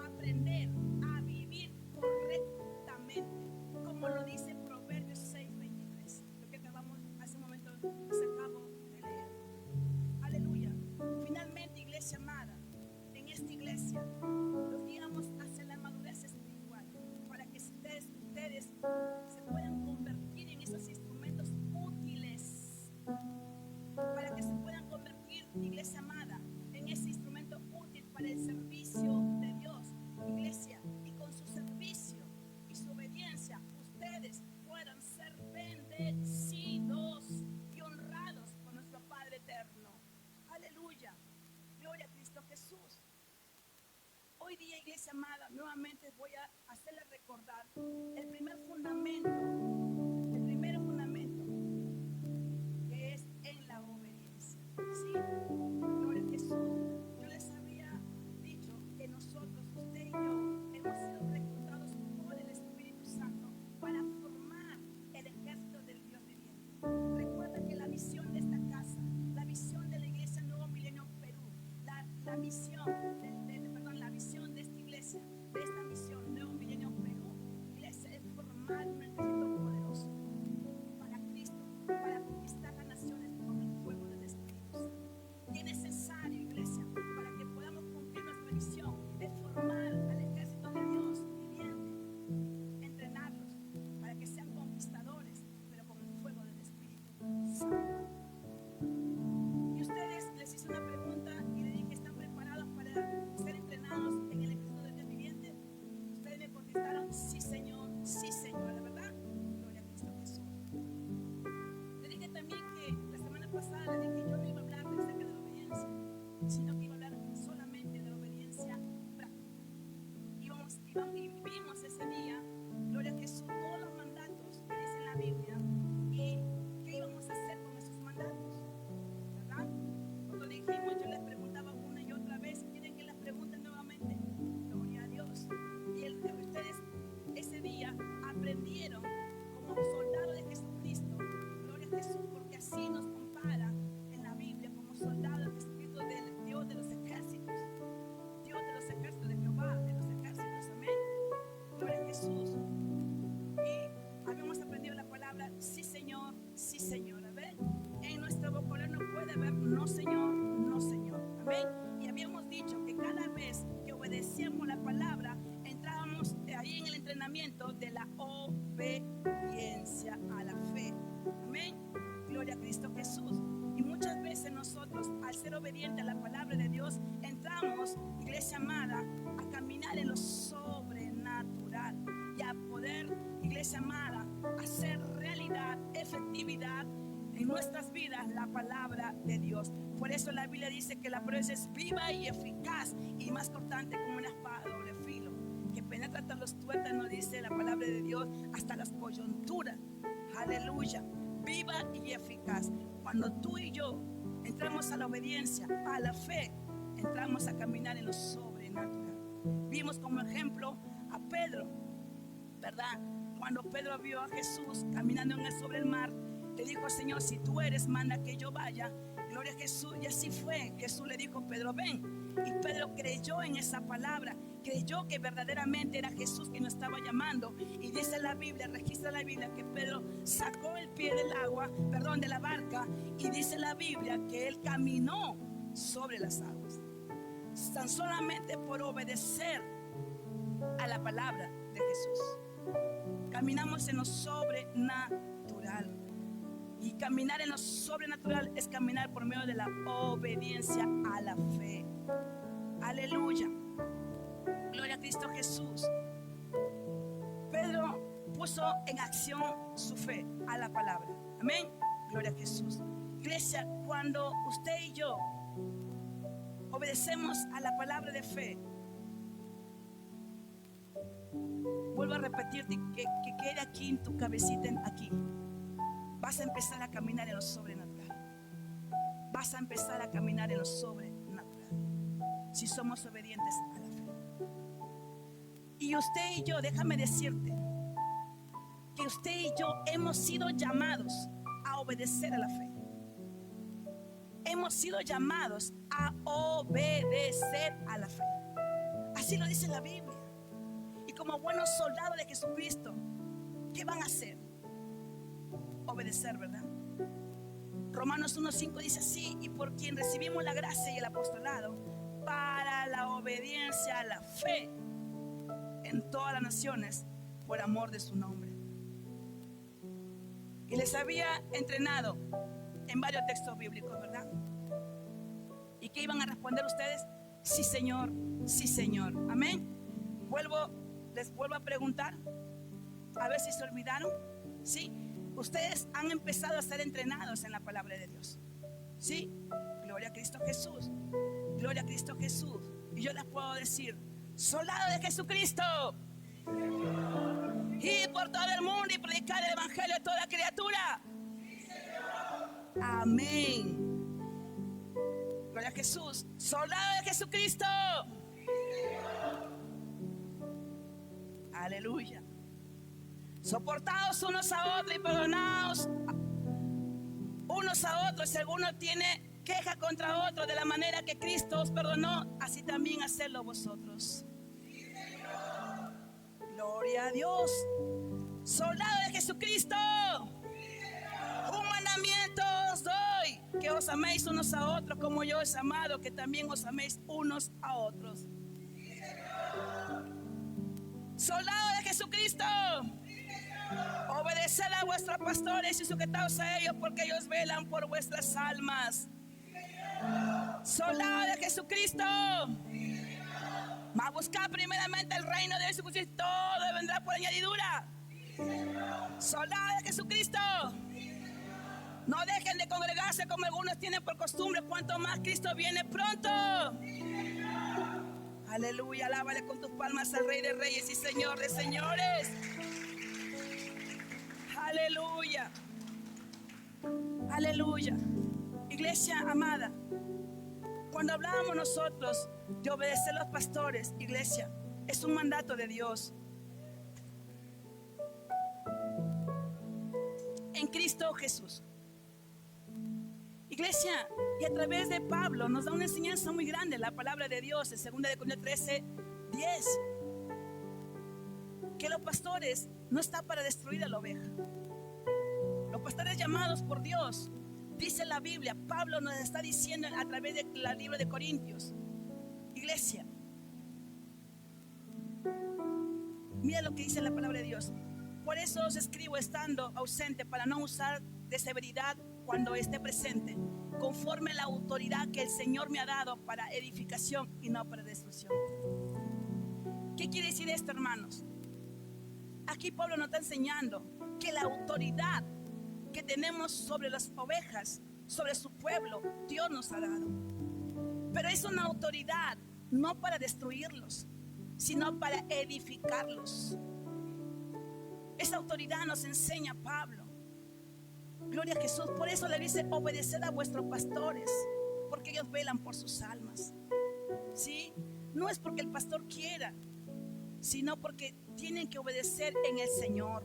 Speaker 1: aprender a vivir correctamente, como lo dice Proverbios 6:23, lo que acabamos hace un momento, se acabo de leer. Aleluya. Finalmente, iglesia amada, en esta iglesia los guiamos hacia la madurez espiritual, para que ustedes se puedan convertir en esos instrumentos útiles, para que se puedan convertir, iglesia amada, en ese instrumento útil para el servicio de Dios, iglesia, y con su servicio y su obediencia ustedes puedan ser bendecidos y honrados por nuestro Padre eterno. Aleluya. Gloria a Cristo Jesús. Hoy día, iglesia amada, nuevamente voy a hacerles recordar el primer fundamento, que es en la obediencia. ¿Sí? Gloria a Jesús. Yo les había dicho que nosotros, usted y yo, hemos sido reclutados por el Espíritu Santo para formar el ejército del Dios viviente. Recuerda que la visión de esta casa, la visión de la iglesia Nuevo Milenio Perú, la visión la visión de esta iglesia, de esta misión Nuevo Milenio Perú, iglesia, es formar un ejército poderoso para Cristo, para conquistar las naciones con el fuego del Espíritu Santo. Y es necesario, iglesia, para que podamos cumplir nuestra misión, es formar al ejército de Dios viviente, entrenarlos para que sean conquistadores, pero con el fuego del Espíritu Santo. Y ustedes, les hice una pregunta y les dije, ¿están preparados para ser entrenados en el ejército del Dios viviente? Ustedes me contestaron, sí Señor, la verdad. Gloria a Cristo Jesús. Le dije también que la semana pasada le dije, yo no iba a hablar acerca de la obediencia, sino que iba a hablar solamente de la obediencia práctica. Y vimos ese día, gloria a Jesús, todos los mandatos que dice la Biblia y qué íbamos a hacer con esos mandatos, ¿verdad? Cuando dijimos, yo les preguntaba una y otra vez, ¿quieren que les pregunte nuevamente? Gloria a Dios. Y ustedes ese día aprendieron como soldados de Jesucristo, gloria a Jesús, porque así nos compara en la Biblia como soldados de Jesucristo, del Dios de los ejércitos de Jehová, de los ejércitos, amén. Gloria a Jesús. Y habíamos aprendido la palabra sí Señor, amén. En nuestro vocabulario no puede haber no Señor, amén. Y habíamos dicho que cada vez que obedecíamos la palabra, entrábamos ahí en el entrenamiento de la obediencia a la fe, amén. Gloria a Cristo Jesús. Y muchas veces nosotros, al ser obedientes a la palabra de Dios, entramos, iglesia amada, a caminar en lo sobrenatural y a poder, iglesia amada, hacer realidad, efectividad en nuestras vidas la palabra de Dios. Por eso la Biblia dice que la palabra es viva y eficaz y más cortante como una espada de doble filo, que penetra hasta los tuétanos, dice la palabra de Dios, hasta las coyunturas. Aleluya. Viva y eficaz. Cuando tú y yo entramos a la obediencia, a la fe, entramos a caminar en lo sobrenatural. Vimos como ejemplo a Pedro, ¿verdad? Cuando Pedro vio a Jesús caminando sobre el mar, le dijo, Señor, si tú eres, manda que yo vaya. Gloria a Jesús. Y así fue. Jesús le dijo, Pedro, ven. Y Pedro creyó en esa palabra, creyó que verdaderamente era Jesús quien nos estaba llamando. Y dice la Biblia, registra la Biblia, que Pedro sacó el pie del agua, perdón, de la barca, y dice la Biblia que él caminó sobre las aguas, tan solamente por obedecer a la palabra de Jesús. Caminamos en lo sobrenatural. Y caminar en lo sobrenatural es caminar por medio de la obediencia a la fe. Aleluya. Gloria a Cristo Jesús. Pedro puso en acción su fe a la palabra. Amén. Gloria a Jesús. Iglesia, cuando usted y yo obedecemos a la palabra de fe, vuelvo a repetirte que quede aquí en tu cabecita, aquí. Vas a empezar a caminar en lo sobrenatural. Vas a empezar a caminar en lo sobrenatural si somos obedientes a la fe. Y usted y yo, déjame decirte que usted y yo hemos sido llamados a obedecer a la fe. Hemos sido llamados a obedecer a la fe. Así lo dice la Biblia. Y como buenos soldados de Jesucristo, ¿qué van a hacer? Obedecer, ¿verdad? Romanos 1:5 dice así: y por quien recibimos la gracia y el apostolado para la obediencia a la fe en todas las naciones por amor de su nombre. Y les había entrenado en varios textos bíblicos, ¿verdad? ¿Y qué iban a responder ustedes? Sí, Señor, sí, Señor. Amén. Les vuelvo a preguntar, a ver si se olvidaron. Sí, ustedes han empezado a ser entrenados en la palabra de Dios. Sí, gloria a Cristo Jesús. Gloria a Cristo Jesús. Y yo les puedo decir: soldado de Jesucristo, ir por todo el mundo y predicar el evangelio a toda criatura. Amén. Gloria a Jesús. Soldado de Jesucristo. Aleluya. Soportaos unos a otros y perdonaos unos a otros si alguno tiene queja contra otro, de la manera que Cristo os perdonó, así también hacedlo vosotros. Gloria a Dios. Soldado de Jesucristo, un mandamiento os doy, que os améis unos a otros como yo os he amado, que también os améis unos a otros. Soldado de Jesucristo, obedeced a vuestros pastores y sujetaos a ellos, porque ellos velan por vuestras almas. Soldado de Jesucristo, mas buscad primeramente el reino de Jesús y todo vendrá por añadidura. Soldado de Jesucristo, no dejen de congregarse como algunos tienen por costumbre, cuanto más Cristo viene pronto. Aleluya, alábale con tus palmas al Rey de Reyes y Señor de Señores. Aleluya, aleluya. Iglesia amada, cuando hablábamos nosotros de obedecer a los pastores, iglesia, es un mandato de Dios. En Cristo Jesús. Iglesia, y a través de Pablo nos da una enseñanza muy grande la palabra de Dios en 2 Corintios 13:10, que los pastores no están para destruir a la oveja. Los pastores llamados por Dios, dice la Biblia, Pablo nos está diciendo a través del libro de Corintios. Iglesia, mira lo que dice la palabra de Dios: por eso os escribo estando ausente, para no usar de severidad cuando esté presente, conforme la autoridad que el Señor me ha dado para edificación y no para destrucción. ¿Qué quiere decir esto, hermanos? Aquí Pablo nos está enseñando que la autoridad que tenemos sobre las ovejas, sobre su pueblo, Dios nos ha dado. Pero es una autoridad no para destruirlos, sino para edificarlos. Esa autoridad nos enseña Pablo. Gloria a Jesús. Por eso le dice: obedeced a vuestros pastores, porque ellos velan por sus almas. ¿Sí? No es porque el pastor quiera, sino porque tienen que obedecer en el Señor.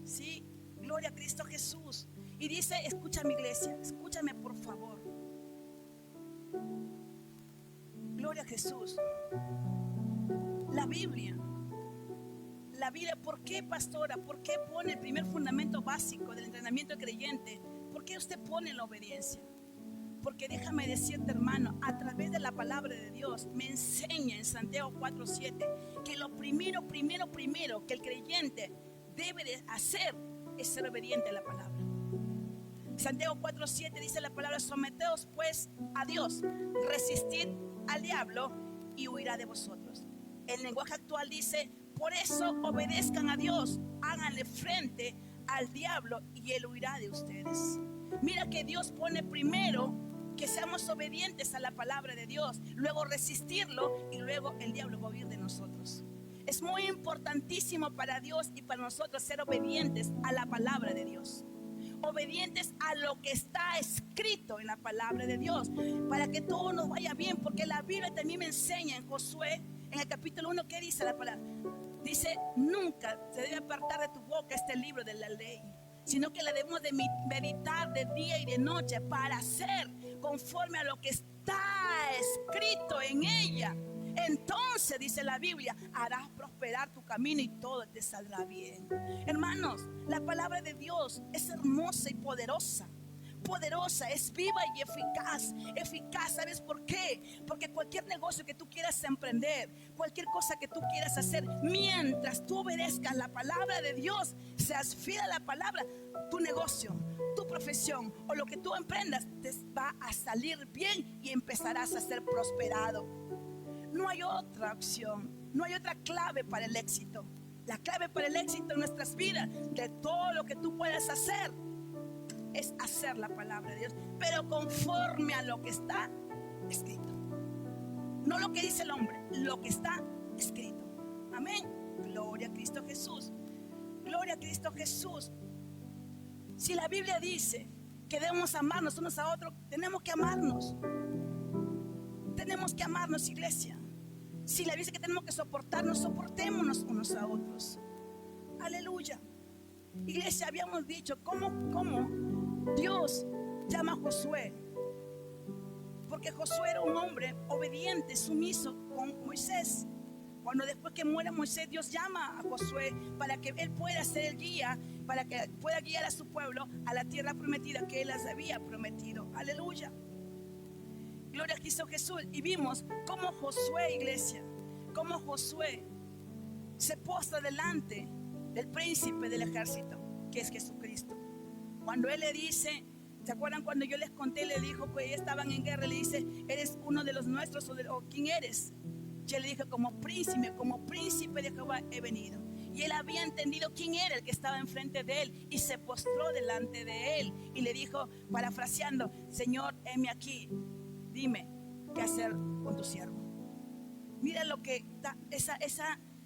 Speaker 1: ¿Sí? Gloria a Cristo Jesús. Y dice, escúchame iglesia, escúchame por favor. Gloria a Jesús. La Biblia, ¿por qué, pastora? ¿Por qué pone el primer fundamento básico del entrenamiento del creyente? ¿Por qué usted pone la obediencia? Porque déjame decirte, hermano, a través de la palabra de Dios me enseña en Santiago 4:7 que lo primero que el creyente debe de hacer es ser obediente a la palabra. Santiago 4:7 dice la palabra: someteos pues a Dios, resistid al diablo y huirá de vosotros. El lenguaje actual dice: por eso obedezcan a Dios, háganle frente al diablo y él huirá de ustedes. Mira que Dios pone primero que seamos obedientes a la palabra de Dios, luego resistirlo y luego el diablo va a huir de nosotros. Es muy importantísimo para Dios y para nosotros ser obedientes a la palabra de Dios, obedientes a lo que está escrito en la palabra de Dios, para que todo nos vaya bien. Porque la Biblia también me enseña en Josué, en el capítulo 1, ¿qué dice la palabra? Dice: nunca se debe apartar de tu boca este libro de la ley, sino que la debemos de meditar de día y de noche para hacer conforme a lo que está escrito en ella. Entonces, dice la Biblia, harás prosperar tu camino y todo te saldrá bien. Hermanos, la palabra de Dios es hermosa y poderosa. Poderosa, es viva y eficaz. Eficaz, ¿sabes por qué? Porque cualquier negocio que tú quieras emprender, cualquier cosa que tú quieras hacer, mientras tú obedezcas la palabra de Dios, seas fiel a la palabra, tu negocio, tu profesión o lo que tú emprendas te va a salir bien y empezarás a ser prosperado. No hay otra opción, no hay otra clave para el éxito. La clave para el éxito en nuestras vidas, de todo lo que tú puedas hacer, es hacer la palabra de Dios, pero conforme a lo que está escrito. No lo que dice el hombre, lo que está escrito. Amén. Gloria a Cristo Jesús. Gloria a Cristo Jesús. Si la Biblia dice que debemos amarnos unos a otros, tenemos que amarnos. Tenemos que amarnos, iglesia. Si la Biblia dice que tenemos que soportarnos, soportémonos unos a otros. Aleluya. Iglesia, habíamos dicho cómo Dios llama a Josué, porque Josué era un hombre obediente, sumiso con Moisés. Cuando después que muere Moisés, Dios llama a Josué para que él pueda ser el guía, para que pueda guiar a su pueblo a la tierra prometida que él les había prometido. Aleluya. Gloria a Cristo Jesús. Y vimos cómo Josué, iglesia, cómo Josué se postra delante del príncipe del ejército, que es Jesucristo. Cuando él le dice, ¿se acuerdan cuando yo les conté? Le dijo que ellos estaban en guerra. Le dice: ¿eres uno de los nuestros o quién eres? Yo le dije: como príncipe de Jehová he venido. Y él había entendido quién era el que estaba enfrente de él y se postró delante de él y le dijo, parafraseando: Señor, heme aquí, dime qué hacer con tu siervo. Mira lo que da esa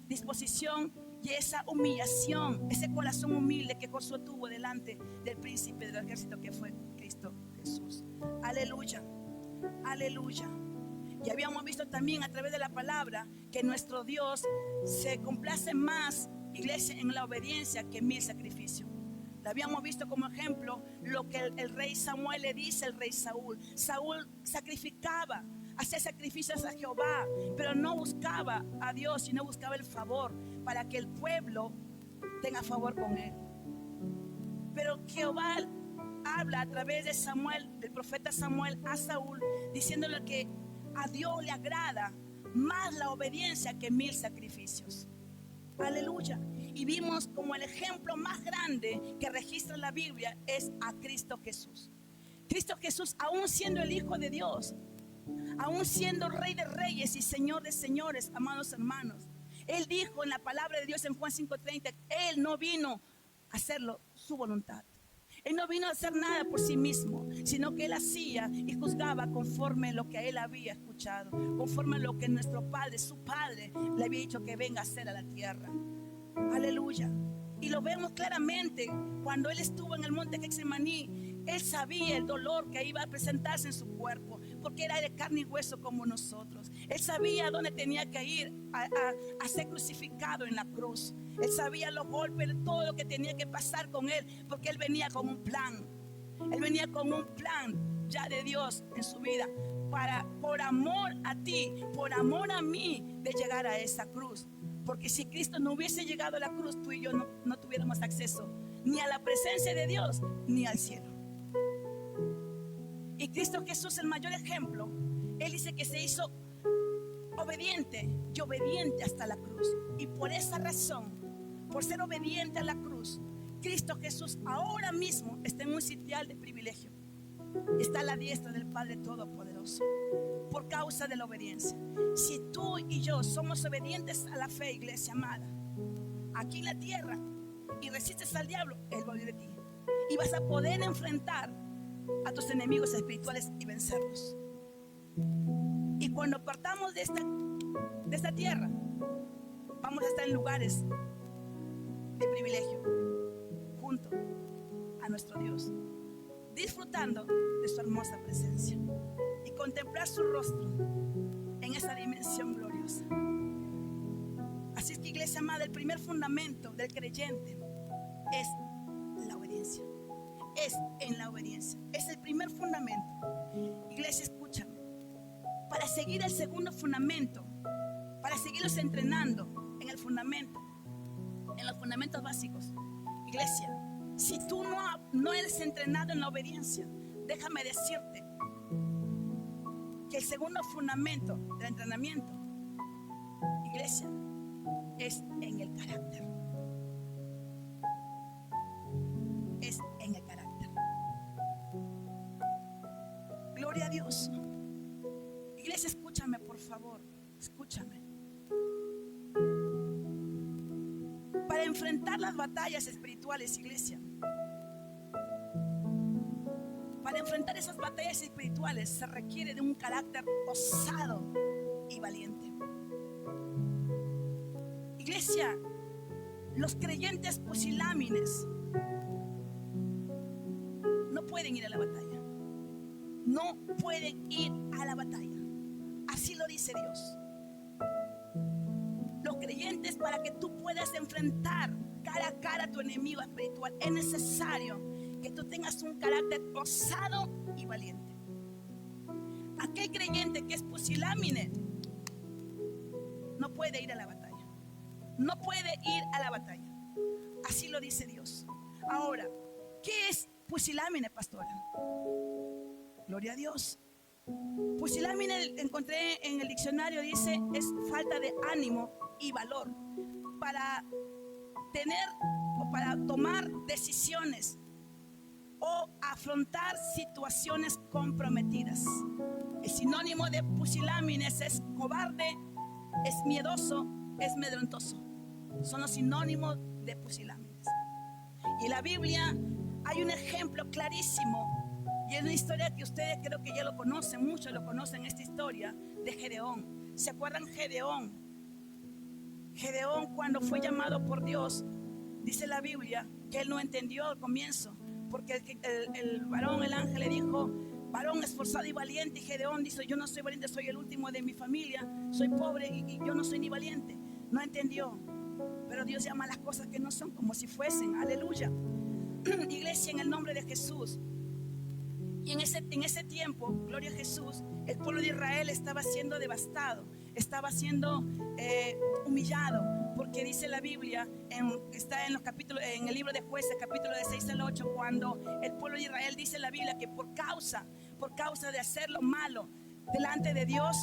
Speaker 1: disposición y esa humillación, ese corazón humilde que Josué tuvo delante del príncipe del ejército, que fue Cristo Jesús. Aleluya, aleluya. Y habíamos visto también a través de la palabra que nuestro Dios se complace más, iglesia, en la obediencia que en 1000 sacrificios. Lo habíamos visto como ejemplo lo que el rey Samuel le dice al rey Saúl. Saúl sacrificaba, hacía sacrificios a Jehová, pero no buscaba a Dios, sino buscaba el favor para que el pueblo tenga favor con él. Pero Jehová habla a través de Samuel, del profeta Samuel, a Saúl, diciéndole que a Dios le agrada más la obediencia que 1000 sacrificios. Aleluya. Y vimos como el ejemplo más grande que registra la Biblia es a Cristo Jesús. Cristo Jesús, aún siendo el Hijo de Dios, aún siendo Rey de Reyes y Señor de Señores, amados hermanos, Él dijo en la palabra de Dios en Juan 5:30, Él no vino a hacerlo su voluntad. Él no vino a hacer nada por sí mismo, sino que Él hacía y juzgaba conforme a lo que Él había escuchado, conforme a lo que nuestro Padre, su Padre, le había dicho que venga a hacer a la tierra. Aleluya. Y lo vemos claramente cuando Él estuvo en el monte Getsemaní. Él sabía el dolor que iba a presentarse en su cuerpo, porque era de carne y hueso como nosotros. Él sabía dónde tenía que ir a ser crucificado en la cruz. Él sabía los golpes, todo lo que tenía que pasar con Él, porque Él venía con un plan. Él venía con un plan ya de Dios en su vida, por amor a ti, por amor a mí, de llegar a esa cruz. Porque si Cristo no hubiese llegado a la cruz, tú y yo no tuviéramos acceso ni a la presencia de Dios, ni al cielo. Y Cristo Jesús, el mayor ejemplo, Él dice que se hizo obediente y obediente hasta la cruz. Y por esa razón, por ser obediente a la cruz, Cristo Jesús ahora mismo está en un sitial de privilegio. Está a la diestra del Padre Todopoderoso por causa de la obediencia. Si tú y yo somos obedientes a la fe, iglesia amada, aquí en la tierra, y resistes al diablo, Él va a huir de ti. Y vas a poder enfrentar a tus enemigos espirituales y vencerlos. Y cuando partamos de esta tierra, vamos a estar en lugares de privilegio junto a nuestro Dios, disfrutando de su hermosa presencia y contemplar su rostro en esa dimensión gloriosa. Así es que, iglesia amada, el primer fundamento del creyente es la obediencia. Es en la obediencia. Es el primer fundamento. Iglesia, escúchame. Para seguir el segundo fundamento, para seguirlos entrenando en el fundamento, en los fundamentos básicos. Iglesia, si tú no eres entrenado en la obediencia, déjame decirte que el segundo fundamento del entrenamiento, iglesia, es en el carácter. Es en el carácter. Gloria a Dios. Iglesia, escúchame, por favor. Escúchame. Para enfrentar las batallas espirituales, iglesia, para enfrentar esas batallas espirituales se requiere de un carácter osado y valiente. Iglesia, los creyentes pusilámines no pueden ir a la batalla. No pueden ir a la batalla. Así lo dice Dios. Los creyentes, para que tú puedas enfrentar cara a cara a tu enemigo espiritual, es necesario que tú tengas un carácter osado y valiente. Aquel creyente que es pusilámine no puede ir a la batalla. No puede ir a la batalla. Así lo dice Dios. Ahora, ¿qué es pusilámine, pastora? Gloria a Dios. Pusilámine, encontré en el diccionario, dice, es falta de ánimo y valor para tener o para tomar decisiones o afrontar situaciones comprometidas. El sinónimo de pusilámines es cobarde, es miedoso, es amedrentoso. Son los sinónimos de pusilámines. Y en la Biblia hay un ejemplo clarísimo, y es una historia que ustedes creo que ya lo conocen, muchos lo conocen, esta historia de Gedeón. ¿Se acuerdan Gedeón? Gedeón, cuando fue llamado por Dios, dice la Biblia que él no entendió al comienzo, porque el varón, el ángel le dijo: varón esforzado y valiente. Y Gedeón dice: yo no soy valiente, soy el último de mi familia, soy pobre y yo no soy ni valiente. No entendió, pero Dios llama a las cosas que no son como si fuesen. Aleluya. Iglesia, en el nombre de Jesús. Y en ese tiempo, gloria a Jesús, el pueblo de Israel estaba siendo devastado, estaba siendo humillado, porque dice la Biblia, está en los capítulos, en el libro de Jueces, capítulo de 6 al 8, cuando el pueblo de Israel, dice la Biblia, que por causa de hacer lo malo delante de Dios,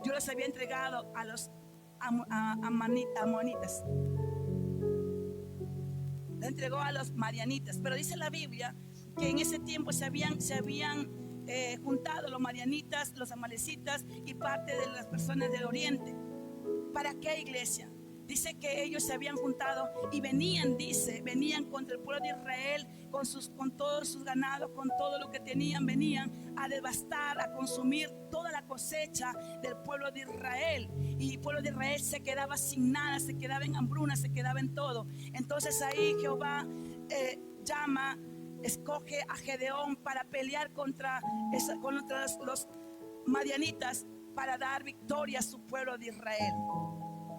Speaker 1: Dios les había entregado a los amonitas. Le entregó a los madianitas. Pero dice la Biblia que en ese tiempo se habían juntado los madianitas, los amalecitas y parte de las personas del oriente. ¿Para qué, iglesia? Dice que ellos se habían juntado y venían contra el pueblo de Israel con todos sus ganados, con todo lo que tenían, venían a devastar, a consumir toda la cosecha del pueblo de Israel. Y el pueblo de Israel se quedaba sin nada, se quedaba en hambruna, se quedaba en todo. Entonces ahí Jehová escoge a Gedeón para pelear contra los madianitas, para dar victoria a su pueblo de Israel.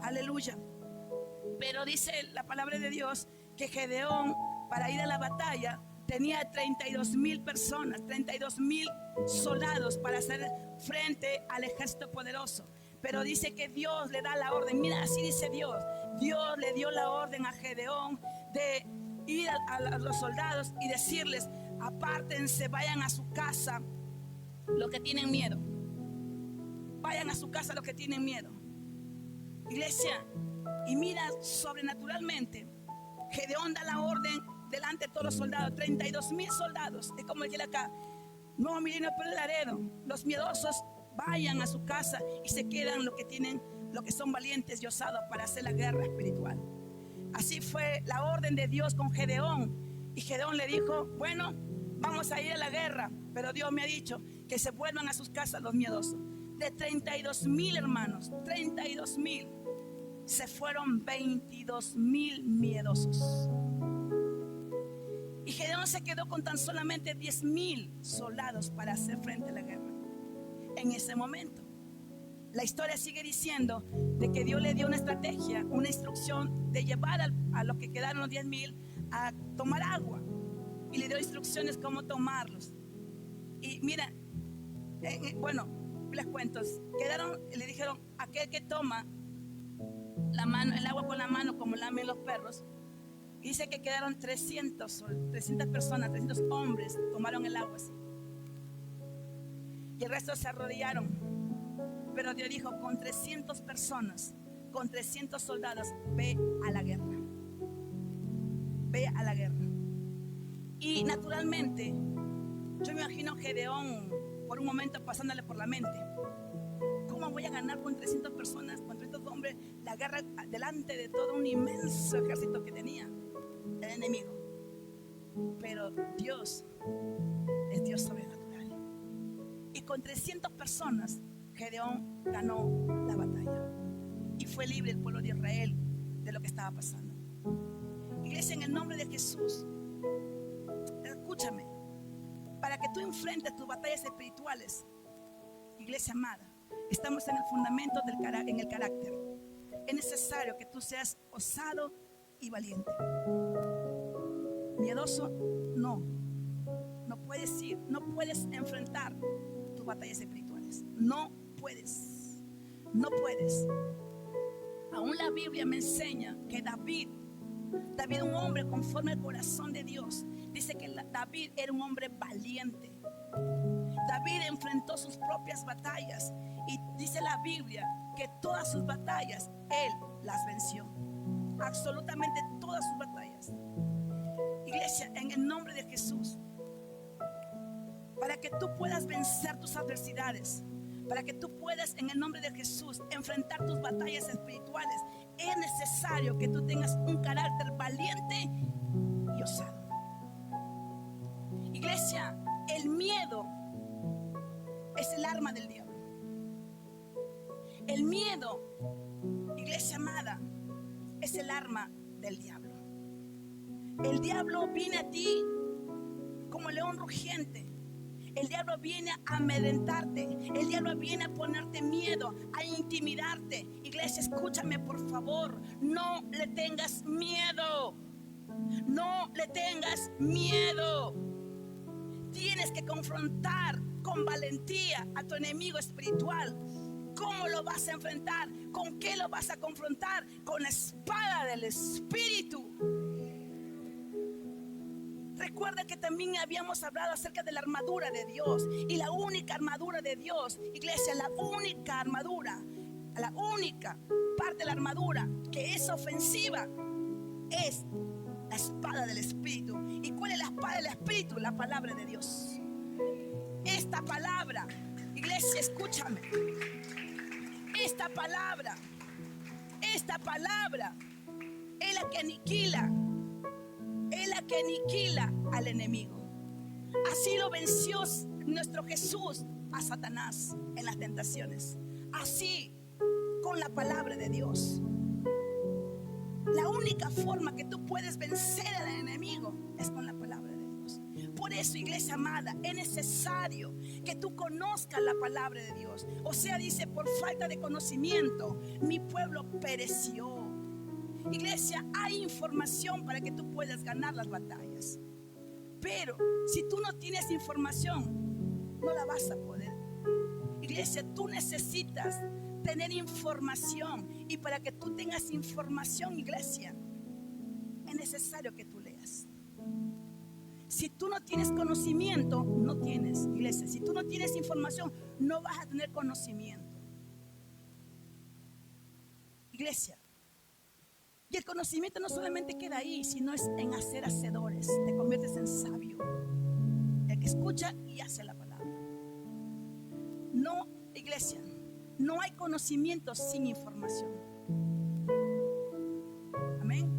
Speaker 1: Aleluya. Pero dice la palabra de Dios que Gedeón, para ir a la batalla, tenía 32,000 personas, 32,000 soldados para hacer frente al ejército poderoso. Pero dice que Dios le da la orden. Mira, así dice Dios. Dios le dio la orden a Gedeón de ir a los soldados y decirles: apártense, vayan a su casa los que tienen miedo. Vayan a su casa los que tienen miedo. Iglesia, y mira, sobrenaturalmente Gedeón da la orden delante de todos los soldados, 32,000 soldados. Es como el que acá: Nuevo Milenio Pérez Laredo, los miedosos vayan a su casa y se quedan los que tienen, los que son valientes y osados para hacer la guerra espiritual. Así fue la orden de Dios con Gedeón. Y Gedeón le dijo: bueno, vamos a ir a la guerra, pero Dios me ha dicho que se vuelvan a sus casas los miedosos. De 32,000 hermanos, 32,000, se fueron 22,000 miedosos. Y Gedeón se quedó con tan solamente 10,000 soldados para hacer frente a la guerra. En ese momento, la historia sigue diciendo de que Dios le dio una estrategia, una instrucción de llevar a los que quedaron los 10,000 a tomar agua. Y le dio instrucciones cómo tomarlos. Y mira, bueno, les cuento, le dijeron: aquel que toma el agua con la mano como lamen los perros. Y dice que quedaron 300 personas, 300 hombres tomaron el agua así. Y el resto se arrodillaron. Pero Dios dijo: con 300 personas, con 300 soldados, ve a la guerra. Ve a la guerra. Y naturalmente, yo me imagino a Gedeón por un momento pasándole por la mente: ¿cómo voy a ganar con 300 personas, con 300 hombres, la guerra delante de todo un inmenso ejército que tenía el enemigo? Pero Dios es Dios sobrenatural. Y con 300 personas, Gedeón ganó la batalla. Y fue libre el pueblo de Israel de lo que estaba pasando. Iglesia, en el nombre de Jesús, escúchame, para que tú enfrentes tus batallas espirituales, iglesia amada, estamos en el fundamento en el carácter. Es necesario que tú seas osado y valiente. Miedoso, no puedes ir, no puedes enfrentar tus batallas espirituales. No puedes. Aún la Biblia me enseña que David, un hombre conforme al corazón de Dios, dice que David era un hombre valiente. David enfrentó sus propias batallas y dice la Biblia que todas sus batallas él las venció. Absolutamente todas sus batallas. Iglesia, en el nombre de Jesús, para que tú puedas vencer tus adversidades, para que tú puedas en el nombre de Jesús enfrentar tus batallas espirituales, es necesario que tú tengas un carácter valiente y osado. Iglesia, el miedo es el arma del diablo. El miedo, iglesia amada, es el arma del diablo. El diablo viene a ti como león rugiente. El diablo viene a amedrentarte. El diablo viene a ponerte miedo, a intimidarte. Iglesia, escúchame por favor. No le tengas miedo. No le tengas miedo. Tienes que confrontar con valentía a tu enemigo espiritual. ¿Cómo lo vas a enfrentar? ¿Con qué lo vas a confrontar? Con la espada del Espíritu. Recuerda que también habíamos hablado acerca de la armadura de Dios. Y la única armadura de Dios, iglesia, la única armadura, la única parte de la armadura que es ofensiva es la espada del Espíritu. ¿Y cuál es la espada del Espíritu? La palabra de Dios. Esta palabra, iglesia, escúchame. Esta palabra es la que aniquila. Es la que aniquila al enemigo. Así lo venció nuestro Jesús a Satanás en las tentaciones. Así, con la palabra de Dios. La única forma que tú puedes vencer al enemigo es con la palabra de Dios. Por eso, iglesia amada, es necesario que tú conozcas la palabra de Dios. O sea, dice, por falta de conocimiento, mi pueblo pereció. Iglesia, hay información para que tú puedas ganar las batallas. Pero si tú no tienes información, no la vas a poder. Iglesia, tú necesitas tener información. Y para que tú tengas información, iglesia, es necesario que tú leas. Si tú no tienes conocimiento, no tienes, iglesia. Si tú no tienes información, no vas a tener conocimiento. Iglesia. Y el conocimiento no solamente queda ahí, sino es en hacer hacedores. Te conviertes en sabio. El que escucha y hace la palabra. No, iglesia, no hay conocimiento sin información. Amén.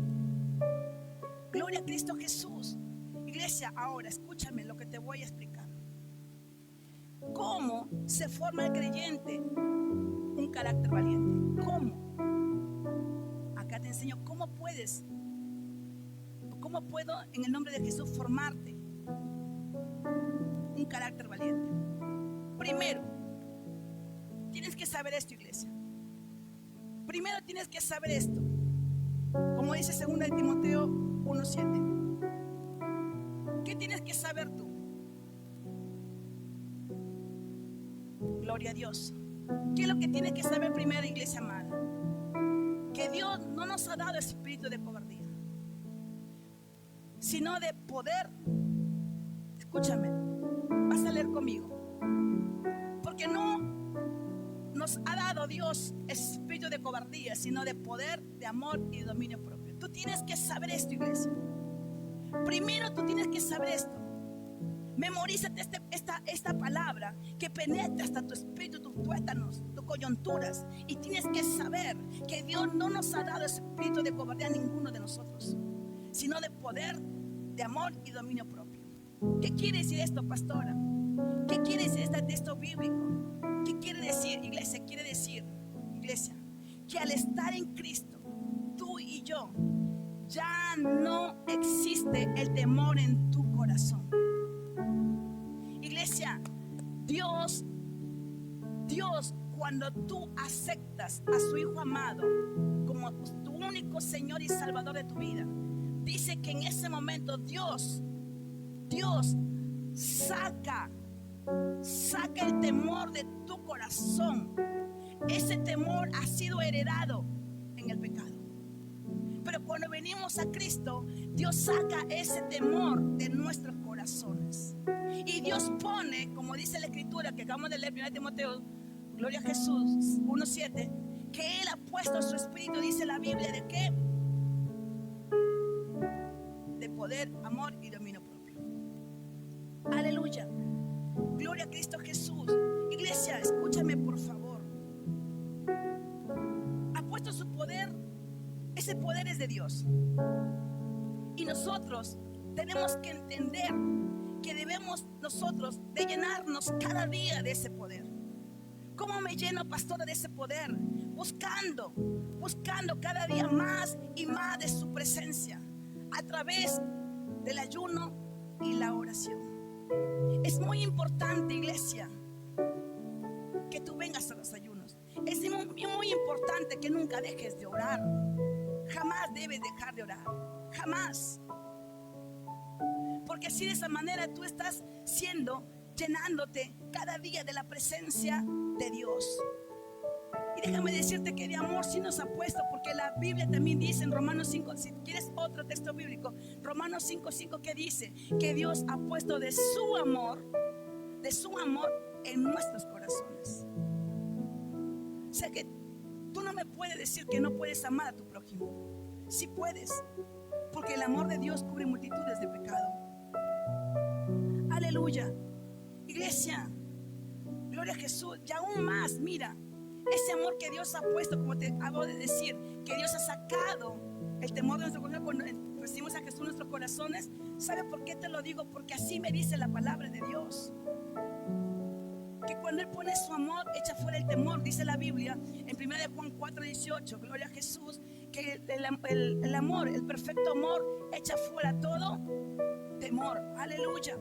Speaker 1: Gloria a Cristo Jesús. Iglesia, ahora escúchame lo que te voy a explicar. ¿Cómo se forma el creyente un carácter valiente? ¿Cómo? Acá te enseño cómo puedo en el nombre de Jesús formarte un carácter valiente. Primero, tienes que saber esto, iglesia. Primero tienes que saber esto. Como dice 2 de Timoteo 1:7. ¿Qué tienes que saber tú? Gloria a Dios. ¿Qué es lo que tienes que saber primero, iglesia amada? Que Dios no nos ha dado espíritu de cobardía, sino de poder. Escúchame, vas a leer conmigo. Porque no nos ha dado Dios espíritu de cobardía, sino de poder, de amor y de dominio propio. Tú tienes que saber esto, iglesia. Primero tú tienes que saber esto. Memorízate esta palabra que penetra hasta tu espíritu, tus tuétanos, tus coyunturas. Y tienes que saber que Dios no nos ha dado espíritu de cobardía a ninguno de nosotros, sino de poder, de amor y dominio propio. ¿Qué quiere decir esto, pastora? ¿Qué quiere decir este texto bíblico? ¿Qué quiere decir, iglesia? Quiere decir, iglesia, que al estar en Cristo, tú y yo, ya no existe el temor en tu corazón. Iglesia, Dios, cuando tú aceptas a su Hijo amado como tu único Señor y Salvador de tu vida, dice que en ese momento Dios saca el temor de tu corazón. Ese temor ha sido heredado en el pecado. Pero cuando venimos a Cristo, Dios saca ese temor de nuestros corazones. Y Dios pone, como dice la Escritura que acabamos de leer, 1 Timoteo, gloria a Jesús, 1:7, que Él ha puesto su espíritu, dice la Biblia, ¿de qué? De poder, amor y dominio propio. Aleluya. Gloria a Cristo Jesús. Iglesia, escúchame por favor. Ha puesto su poder. Ese poder es de Dios. Y nosotros tenemos que entender que debemos nosotros de llenarnos cada día de ese poder. ¿Cómo me lleno, pastora, de ese poder? Buscando cada día más y más de su presencia a través del ayuno y la oración. Es muy importante, iglesia, que tú vengas a los ayunos. Es muy importante que nunca dejes de orar. Jamás debes dejar de orar. Jamás. Porque así, de esa manera, tú estás llenándote cada día de la presencia de Dios. Y déjame decirte que de amor sí nos ha puesto, porque la Biblia también dice en Romanos 5, si quieres otro texto bíblico, Romanos 5:5, que dice que Dios ha puesto de su amor en nuestros corazones. O sea que tú no me puedes decir que no puedes amar a tu prójimo. Sí puedes, porque el amor de Dios cubre multitudes de pecado. Aleluya. Iglesia, gloria a Jesús. Y aún más, mira, ese amor que Dios ha puesto, como te acabo de decir, que Dios ha sacado el temor de nuestro corazón cuando recibimos a Jesús en nuestros corazones. ¿Sabe por qué te lo digo? Porque así me dice la palabra de Dios, que cuando Él pone su amor, echa fuera el temor. Dice la Biblia en 1 Juan 4:18, gloria a Jesús, que el amor, el perfecto amor, echa fuera todo temor. Aleluya.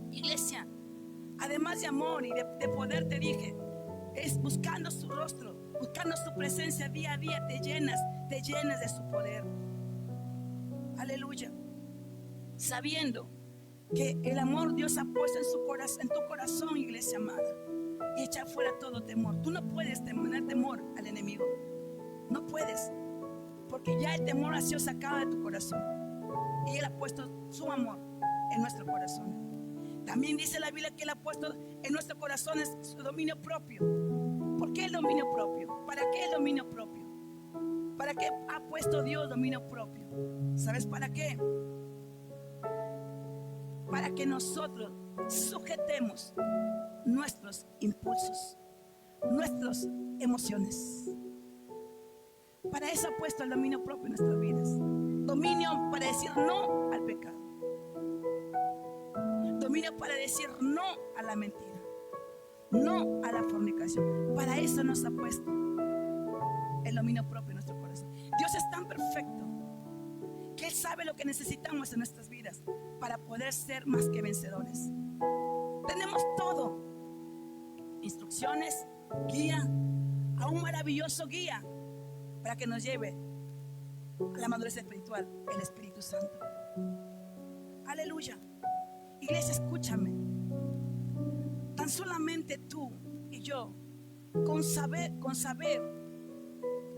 Speaker 1: Iglesia, además de amor y de poder, te dije, es buscando su rostro, buscando su presencia día a día. Te llenas de su poder. Aleluya. Sabiendo que el amor Dios ha puesto en tu corazón, iglesia amada, y echa fuera todo temor. Tú no puedes tener temor al enemigo, no puedes, porque ya el temor ha sido sacado de tu corazón y Él ha puesto su amor en nuestro corazón. También dice la Biblia que Él ha puesto en nuestro corazón su dominio propio. ¿Por qué el dominio propio? ¿Para qué el dominio propio? ¿Para qué ha puesto Dios dominio propio? ¿Sabes para qué? Para que nosotros sujetemos nuestros impulsos, nuestras emociones. Para eso ha puesto el dominio propio en nuestras vidas. Dominio para decir no al pecado. Dominio para decir no a la mentira, no a la fornicación. Para eso nos ha puesto el dominio propio en nuestro corazón. Dios es tan perfecto que Él sabe lo que necesitamos en nuestras vidas para poder ser más que vencedores. Tenemos todo: instrucciones, guía, a un maravilloso guía para que nos lleve a la madurez espiritual, el Espíritu Santo. Aleluya. Iglesia, escúchame. Tan solamente tú y yo, con saber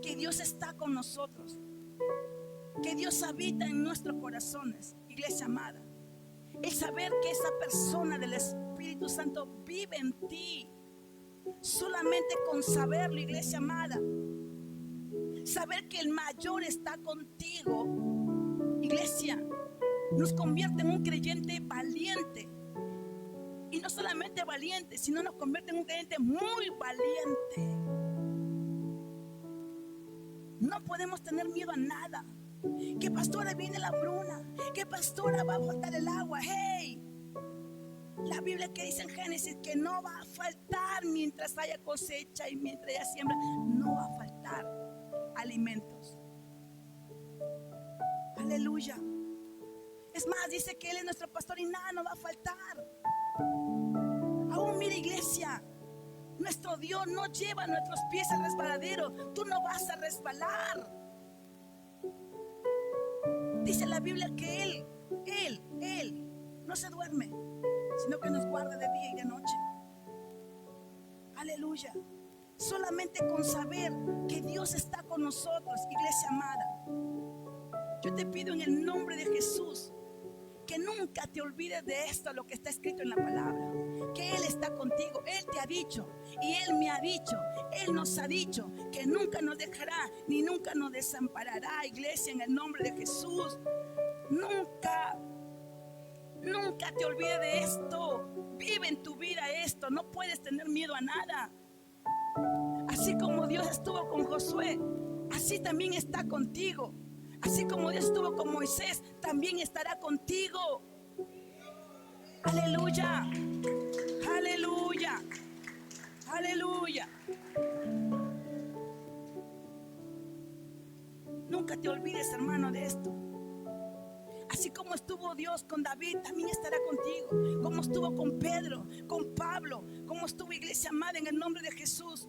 Speaker 1: que Dios está con nosotros, que Dios habita en nuestros corazones, iglesia amada, el saber que esa persona del Espíritu Santo vive en ti, solamente con saberlo, iglesia amada, saber que el mayor está contigo, iglesia, nos convierte en un creyente valiente. Y no solamente valiente, sino nos convierte en un creyente muy valiente. No podemos tener miedo a nada. Que pastora viene la hambruna, que pastora va a faltar el agua. Hey, la Biblia que dice en Génesis que no va a faltar mientras haya cosecha y mientras haya siembra, no va a faltar alimentos. Aleluya. Es más, dice que Él es nuestro pastor y nada nos va a faltar. Aún mira, iglesia, nuestro Dios no lleva nuestros pies al resbaladero. Tú no vas a resbalar. Dice la Biblia que Él no se duerme, sino que nos guarda de día y de noche. Aleluya. Solamente con saber que Dios está con nosotros, iglesia amada, yo te pido en el nombre de Jesús que nunca te olvides de esto, lo que está escrito en la palabra, que Él está contigo. Él te ha dicho y Él me ha dicho, Él nos ha dicho que nunca nos dejará ni nunca nos desamparará, iglesia, en el nombre de Jesús. Nunca te olvides de esto. Vive en tu vida esto. No puedes tener miedo a nada. Así como Dios estuvo con Josué, así también está contigo. Así como Dios estuvo con Moisés, también estará contigo. Aleluya. Aleluya. Aleluya. Nunca te olvides, hermano, de esto. Así como estuvo Dios con David, también estará contigo. Como estuvo con Pedro, con Pablo, como estuvo, iglesia amada, en el nombre de Jesús.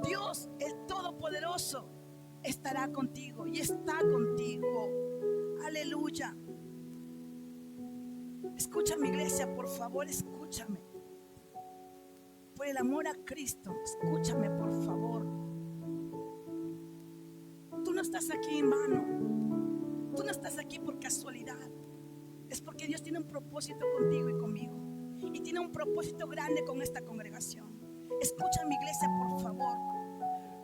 Speaker 1: Dios, el Todopoderoso, estará contigo y está contigo. Aleluya. Escúchame, iglesia, por favor, escúchame. Por el amor a Cristo, escúchame, por favor. Tú no estás aquí en vano. Tú no estás aquí por casualidad. Es porque Dios tiene un propósito contigo y conmigo. Y tiene un propósito grande con esta congregación. Escúchame, iglesia, por favor.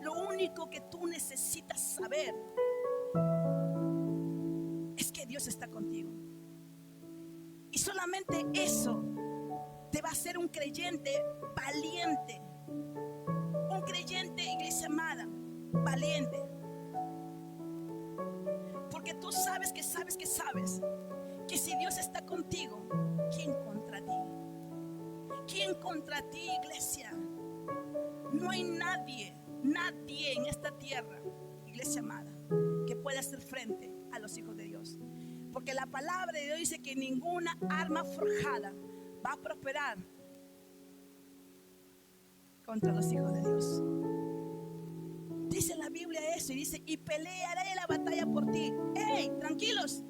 Speaker 1: Lo único que tú necesitas saber es que Dios está contigo. Y solamente eso te va a hacer un creyente valiente. Un creyente, iglesia amada, valiente. Porque tú sabes que si Dios está contigo, ¿quién contra ti? ¿Quién contra ti, iglesia? No hay nadie en esta tierra, iglesia amada, que pueda hacer frente a los hijos de Dios. Porque la palabra de Dios dice que ninguna arma forjada va a prosperar contra los hijos de Dios. Dice la Biblia eso, y dice: y pelearé la batalla por ti. ¡Hey! Tranquilos.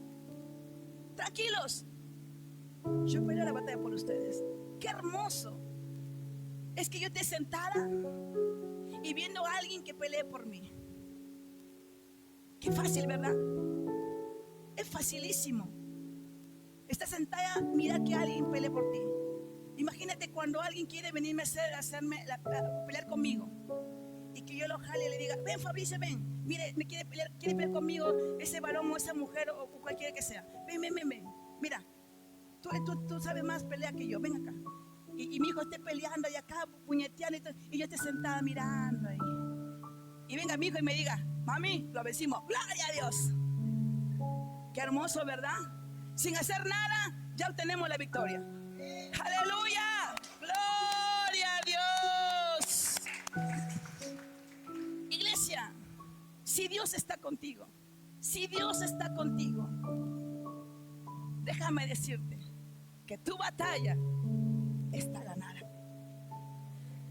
Speaker 1: Yo peleo la batalla por ustedes. Qué hermoso es que yo esté sentada y viendo a alguien que pelee por mí. Qué fácil, ¿verdad? Es facilísimo. Estás sentada, mira que alguien pelee por ti. Imagínate cuando alguien quiere venirme a pelear conmigo, y que yo lo jale y le diga: ven, Fabricio, ven, mire, me quiere pelear conmigo ese varón o esa mujer o cualquiera que sea. Ven, mira, tú sabes más pelea que yo, ven acá. Y mi hijo esté peleando y acá puñeteando y yo esté sentada mirando ahí. Y venga mi hijo y me diga: mami, lo vencimos, gloria a Dios. Qué hermoso, ¿verdad? Sin hacer nada, ya obtenemos la victoria. ¡Aleluya! ¡Gloria a Dios! Iglesia, si Dios está contigo, déjame decirte que tu batalla está ganada.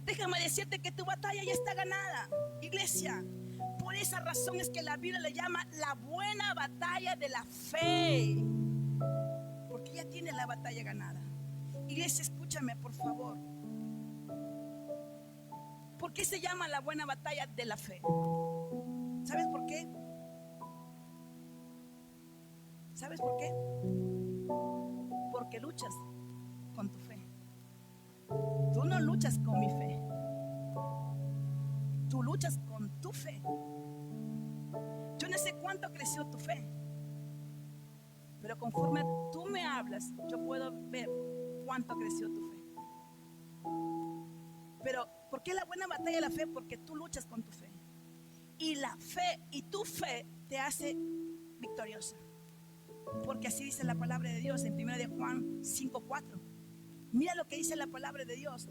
Speaker 1: Déjame decirte que tu batalla ya está ganada, iglesia. Por esa razón es que la Biblia le llama la buena batalla de la fe, porque ya tiene la batalla ganada. Iglesia, escúchame por favor. ¿Por qué se llama la buena batalla de la fe? ¿Sabes por qué? ¿Sabes por qué? Porque luchas con tu fe. Tú no luchas con mi fe, tú luchas con tu fe. Yo no sé cuánto creció tu fe, pero conforme tú me hablas, yo puedo ver cuánto creció tu fe. Pero ¿por qué la buena batalla de la fe? Porque tú luchas con tu fe, y la fe y tu fe te hace victoriosa, porque así dice la palabra de Dios en 1 de Juan 5:4. Mira lo que dice la palabra de Dios: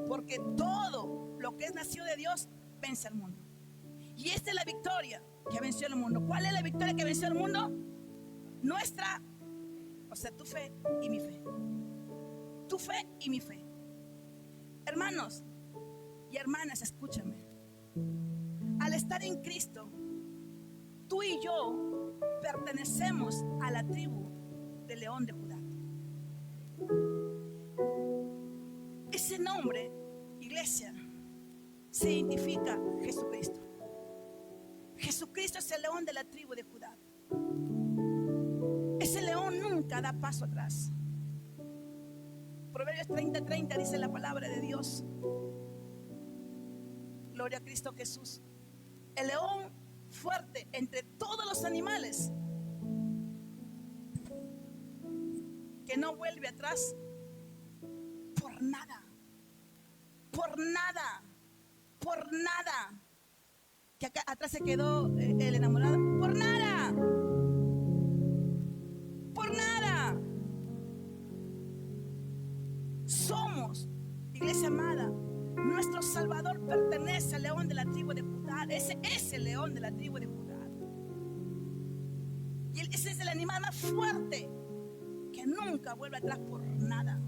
Speaker 1: porque todo lo que es nacido de Dios vence al mundo. Y esta es la victoria que venció al mundo. ¿Cuál es la victoria que venció al mundo? Nuestra, o sea, tu fe y mi fe. Tu fe y mi fe. Hermanos y hermanas, escúchame. Al estar en Cristo, tú y yo pertenecemos a la tribu del león de Judá. Ese nombre, iglesia, se identifica Jesucristo. Jesucristo es el león de la tribu de Judá. Ese león nunca da paso atrás. Proverbios 30:30 dice la palabra de Dios. Gloria a Cristo Jesús. El león fuerte entre todos los animales, que no vuelve atrás por nada, por nada, por nada. Que acá atrás se quedó el enamorado, por nada, por nada. Somos, iglesia amada, nuestro Salvador pertenece al león de la tribu de Judá. Ese es el león de la tribu de Judá. Y ese es el animal más fuerte, que nunca vuelve atrás por nada.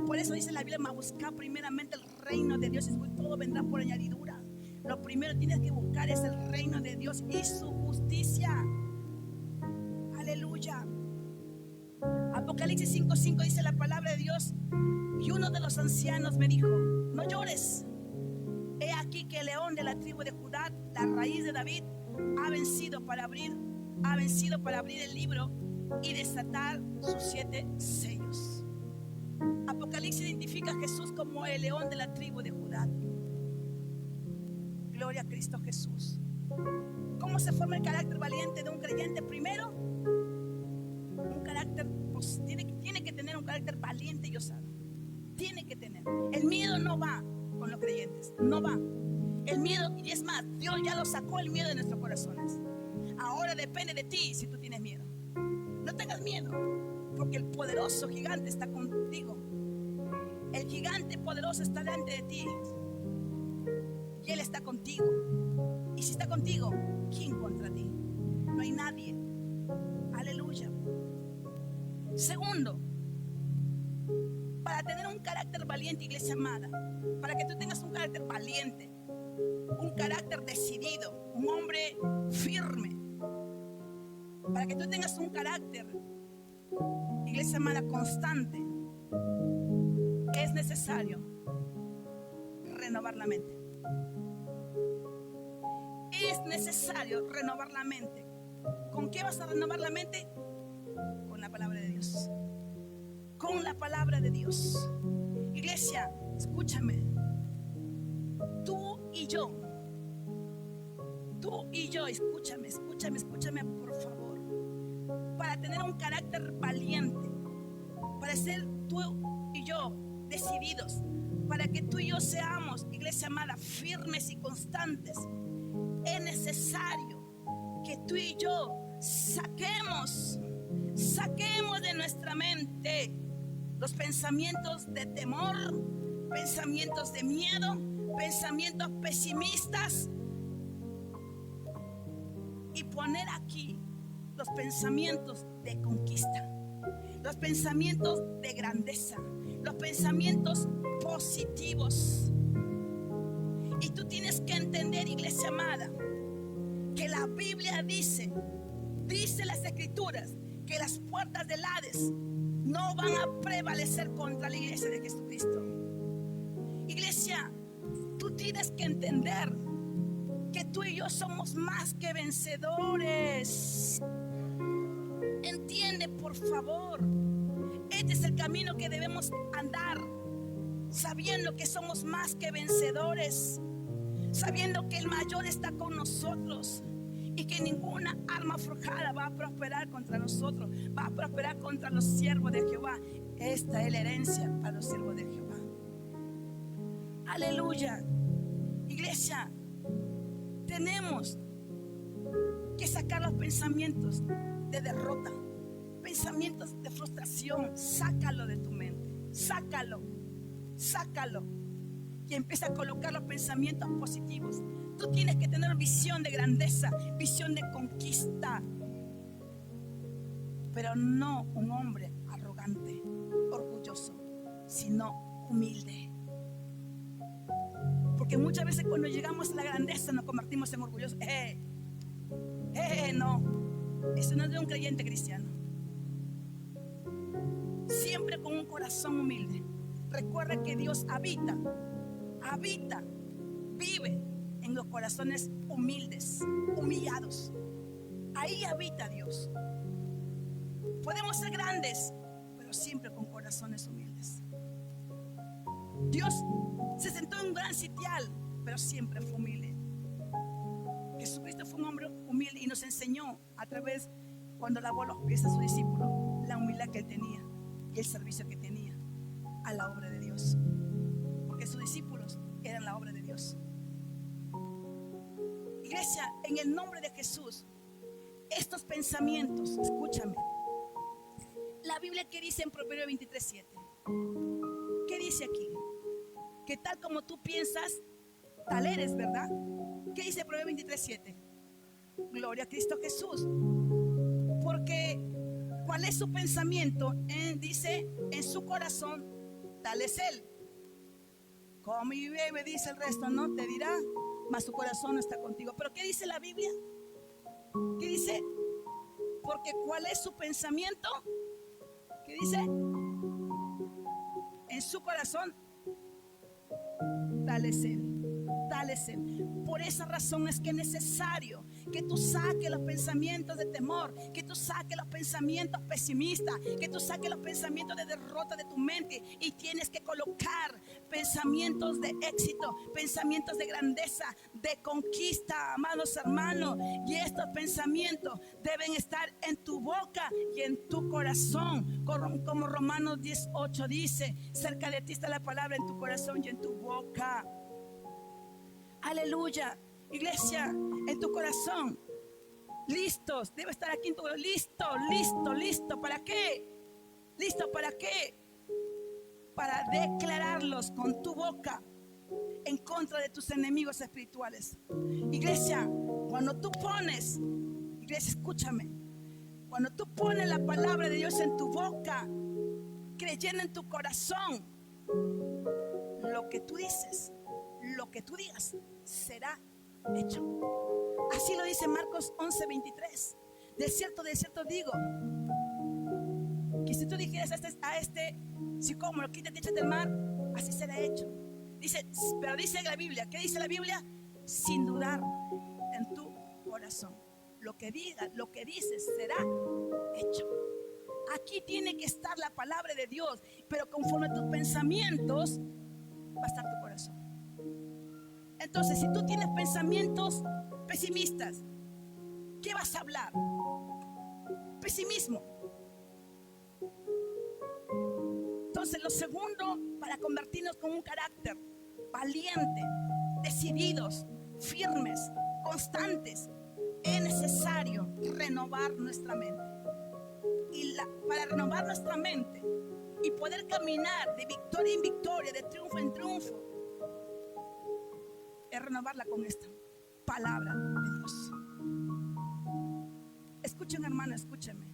Speaker 1: Por eso dice la Biblia: mas buscar primeramente el reino de Dios, y todo vendrá por añadidura. Lo primero que tienes que buscar es el reino de Dios y su justicia. Aleluya. Apocalipsis 5:5 dice la palabra de Dios: y uno de los ancianos me dijo: no llores, he aquí que el león de la tribu de Judá, la raíz de David, ha vencido para abrir el libro y desatar sus 7 sellos. Apocalipsis identifica a Jesús como el león de la tribu de Judá. Gloria a Cristo Jesús. ¿Cómo se forma el carácter valiente de un creyente? Primero, un carácter, pues, tiene que tener un carácter valiente y osado. Tiene que tener. El miedo no va con los creyentes, no va. El miedo, y es más, Dios ya lo sacó el miedo de nuestros corazones. Ahora depende de ti si tú tienes miedo. No tengas miedo, porque el poderoso gigante está contigo. El gigante poderoso está delante de ti, y Él está contigo. Y si está contigo, ¿quién contra ti? No hay nadie. Aleluya. Segundo, para tener un carácter valiente, iglesia amada, para que tú tengas un carácter valiente, un carácter decidido, un hombre firme, para que tú tengas un carácter iglesia amada, constante, es necesario renovar la mente. Es necesario renovar la mente. ¿Con qué vas a renovar la mente? Con la palabra de Dios. Con la palabra de Dios. Iglesia, escúchame. Tú y yo, escúchame por favor. Para tener un carácter valiente, para ser tú y yo decididos, para que tú y yo seamos, iglesia amada, firmes y constantes, es necesario que tú y yo saquemos de nuestra mente los pensamientos de temor, pensamientos de miedo, pensamientos pesimistas, y poner aquí los pensamientos de conquista, los pensamientos de grandeza, los pensamientos positivos. Y tú tienes que entender, iglesia amada, que la Biblia dice las escrituras, que las puertas del Hades no van a prevalecer contra la iglesia de Jesucristo. Iglesia, tú tienes que entender que tú y yo somos más que vencedores. Entiende, por favor. Este es el camino que debemos andar, sabiendo que somos más que vencedores, sabiendo que el mayor está con nosotros y que ninguna arma forjada va a prosperar contra nosotros, va a prosperar contra los siervos de Jehová. Esta es la herencia para los siervos de Jehová. Aleluya. Iglesia, tenemos que sacar los pensamientos de derrota, pensamientos de frustración. Sácalo de tu mente, sácalo y empieza a colocar los pensamientos positivos. Tú tienes que tener visión de grandeza, visión de conquista, pero no un hombre arrogante, orgulloso, sino humilde. Porque muchas veces cuando llegamos a la grandeza nos convertimos en orgullosos. No, eso no es de un creyente cristiano. Siempre con un corazón humilde. Recuerda que Dios habita, vive en los corazones humildes, humillados. Ahí habita Dios. Podemos ser grandes, pero siempre con corazones humildes. Dios se sentó en un gran sitial, pero siempre fue humilde. Jesucristo fue un hombre humilde y nos enseñó a través, cuando lavó los pies a sus discípulos, la humildad que él tenía y el servicio que tenía a la obra de Dios, porque sus discípulos eran la obra de Dios. Iglesia, en el nombre de Jesús, estos pensamientos, escúchame, la Biblia que dice en Proverbios 23:7, ¿qué dice aquí? Que tal como tú piensas, tal eres, ¿verdad? ¿Qué dice Proverbios 23:7? Gloria a Cristo Jesús. Porque ¿cuál es su pensamiento? Dice, en su corazón, tal es él. Come y bebe, dice el resto, no te dirá, mas su corazón no está contigo. Pero ¿qué dice la Biblia? ¿Qué dice? Porque ¿cuál es su pensamiento? ¿Qué dice? En su corazón, tal es él. Por esa razón es que es necesario que tú saques los pensamientos de temor, que tú saques los pensamientos pesimistas, que tú saques los pensamientos de derrota de tu mente, y tienes que colocar pensamientos de éxito, pensamientos de grandeza, de conquista, amados hermanos. Y estos pensamientos deben estar en tu boca y en tu corazón, como Romanos 10:8 dice: cerca de ti está la palabra, en tu corazón y en tu boca. Aleluya. Iglesia, en tu corazón, listos, debe estar aquí en tu corazón, listo. ¿Para qué? ¿Listo para qué? Para declararlos con tu boca en contra de tus enemigos espirituales. Iglesia, cuando tú pones, iglesia, escúchame, cuando tú pones la palabra de Dios en tu boca, creyendo en tu corazón, lo que tú dices, lo que tú digas, será hecho. Así lo dice Marcos 11:23. De cierto digo que si tú dijeras a este sicómoro, quítate, échate al mar, así será hecho. Dice, pero dice la Biblia, ¿qué dice la Biblia? Sin dudar en tu corazón. Lo que digas, lo que dices será hecho. Aquí tiene que estar la palabra de Dios, pero conforme a tus pensamientos va a estar tu corazón. Entonces, si tú tienes pensamientos pesimistas, ¿qué vas a hablar? Pesimismo. Entonces, lo segundo, para convertirnos con un carácter valiente, decididos, firmes, constantes, es necesario renovar nuestra mente. Y para renovar nuestra mente y poder caminar de victoria en victoria, de triunfo en triunfo, es renovarla con esta palabra de Dios. Escuchen, hermano, escúchenme.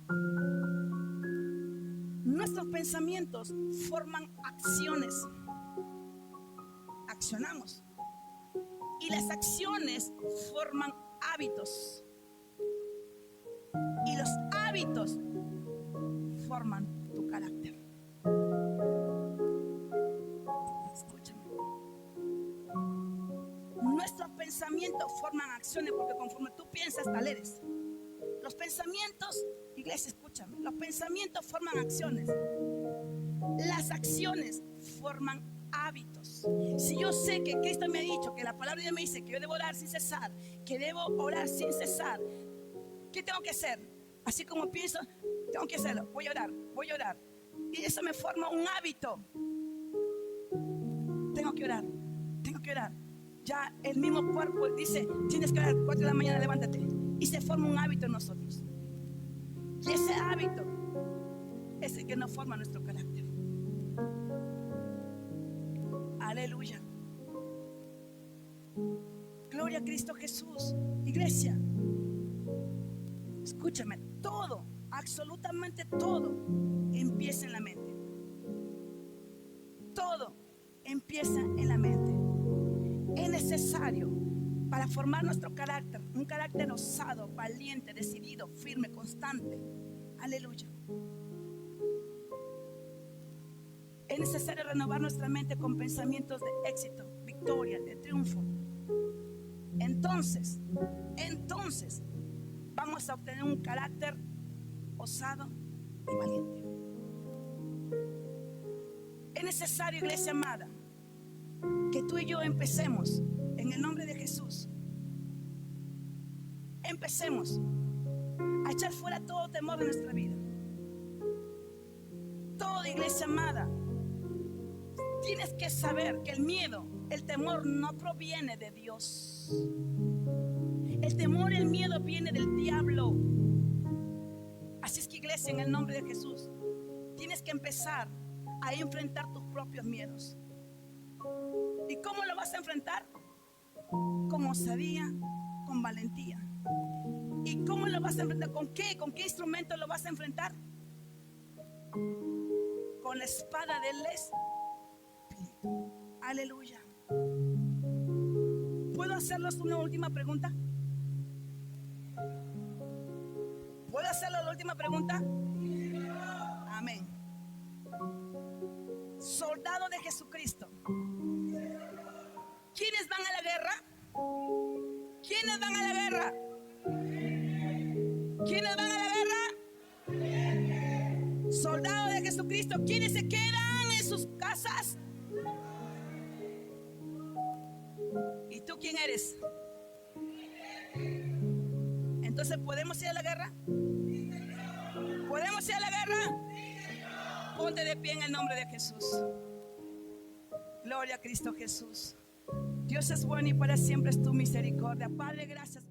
Speaker 1: Nuestros pensamientos forman acciones. Accionamos. Y las acciones forman hábitos. Y los hábitos forman tu carácter. Escúchame. Nuestros pensamientos forman acciones, porque conforme tú piensas, tal eres. Los pensamientos, iglesia, escúchame, los pensamientos forman acciones. Las acciones forman hábitos. Si yo sé que Cristo me ha dicho, que la palabra de Dios me dice que yo debo orar sin cesar, que debo orar sin cesar, ¿qué tengo que hacer? Así como pienso, tengo que hacerlo. Voy a orar, voy a orar. Y eso me forma un hábito. Tengo que orar, tengo que orar. Ya el mismo cuerpo dice, tienes que orar 4 de la mañana, levántate. Y se forma un hábito en nosotros. Y ese hábito es el que nos forma nuestro carácter. Aleluya. Gloria a Cristo Jesús. Iglesia, escúchame, todo, absolutamente todo empieza en la mente. Todo empieza en la mente. Es necesario para formar nuestro carácter, un carácter osado, valiente, decidido, firme, constante. Aleluya. Es necesario renovar nuestra mente con pensamientos de éxito, victoria, de triunfo. Entonces vamos a obtener un carácter osado y valiente. Es necesario, iglesia amada, que tú y yo empecemos en el nombre de Jesús. Empecemos a echar fuera todo temor de nuestra vida. Toda iglesia amada, tienes que saber que el miedo, el temor no proviene de Dios. El temor y el miedo viene del diablo. Así es que, iglesia, en el nombre de Jesús, tienes que empezar a enfrentar tus propios miedos. ¿Y cómo lo vas a enfrentar? Con osadía, con valentía. ¿Y cómo lo vas a enfrentar? ¿Con qué? ¿Con qué instrumento lo vas a enfrentar? Con la espada del Espíritu. Aleluya. ¿Puedo hacerles una última pregunta? ¿Puedo hacerles la última pregunta? Amén. Soldado de Jesucristo, ¿quiénes van a la guerra? ¿Quiénes van a la guerra? ¿Quiénes van a la guerra? Soldado de Jesucristo, ¿quiénes se quedan en sus casas? ¿Y tú quién eres? Entonces, ¿podemos ir a la guerra? ¿Podemos ir a la guerra? Ponte de pie en el nombre de Jesús. Gloria a Cristo Jesús. Dios es bueno y para siempre es tu misericordia. Padre, gracias.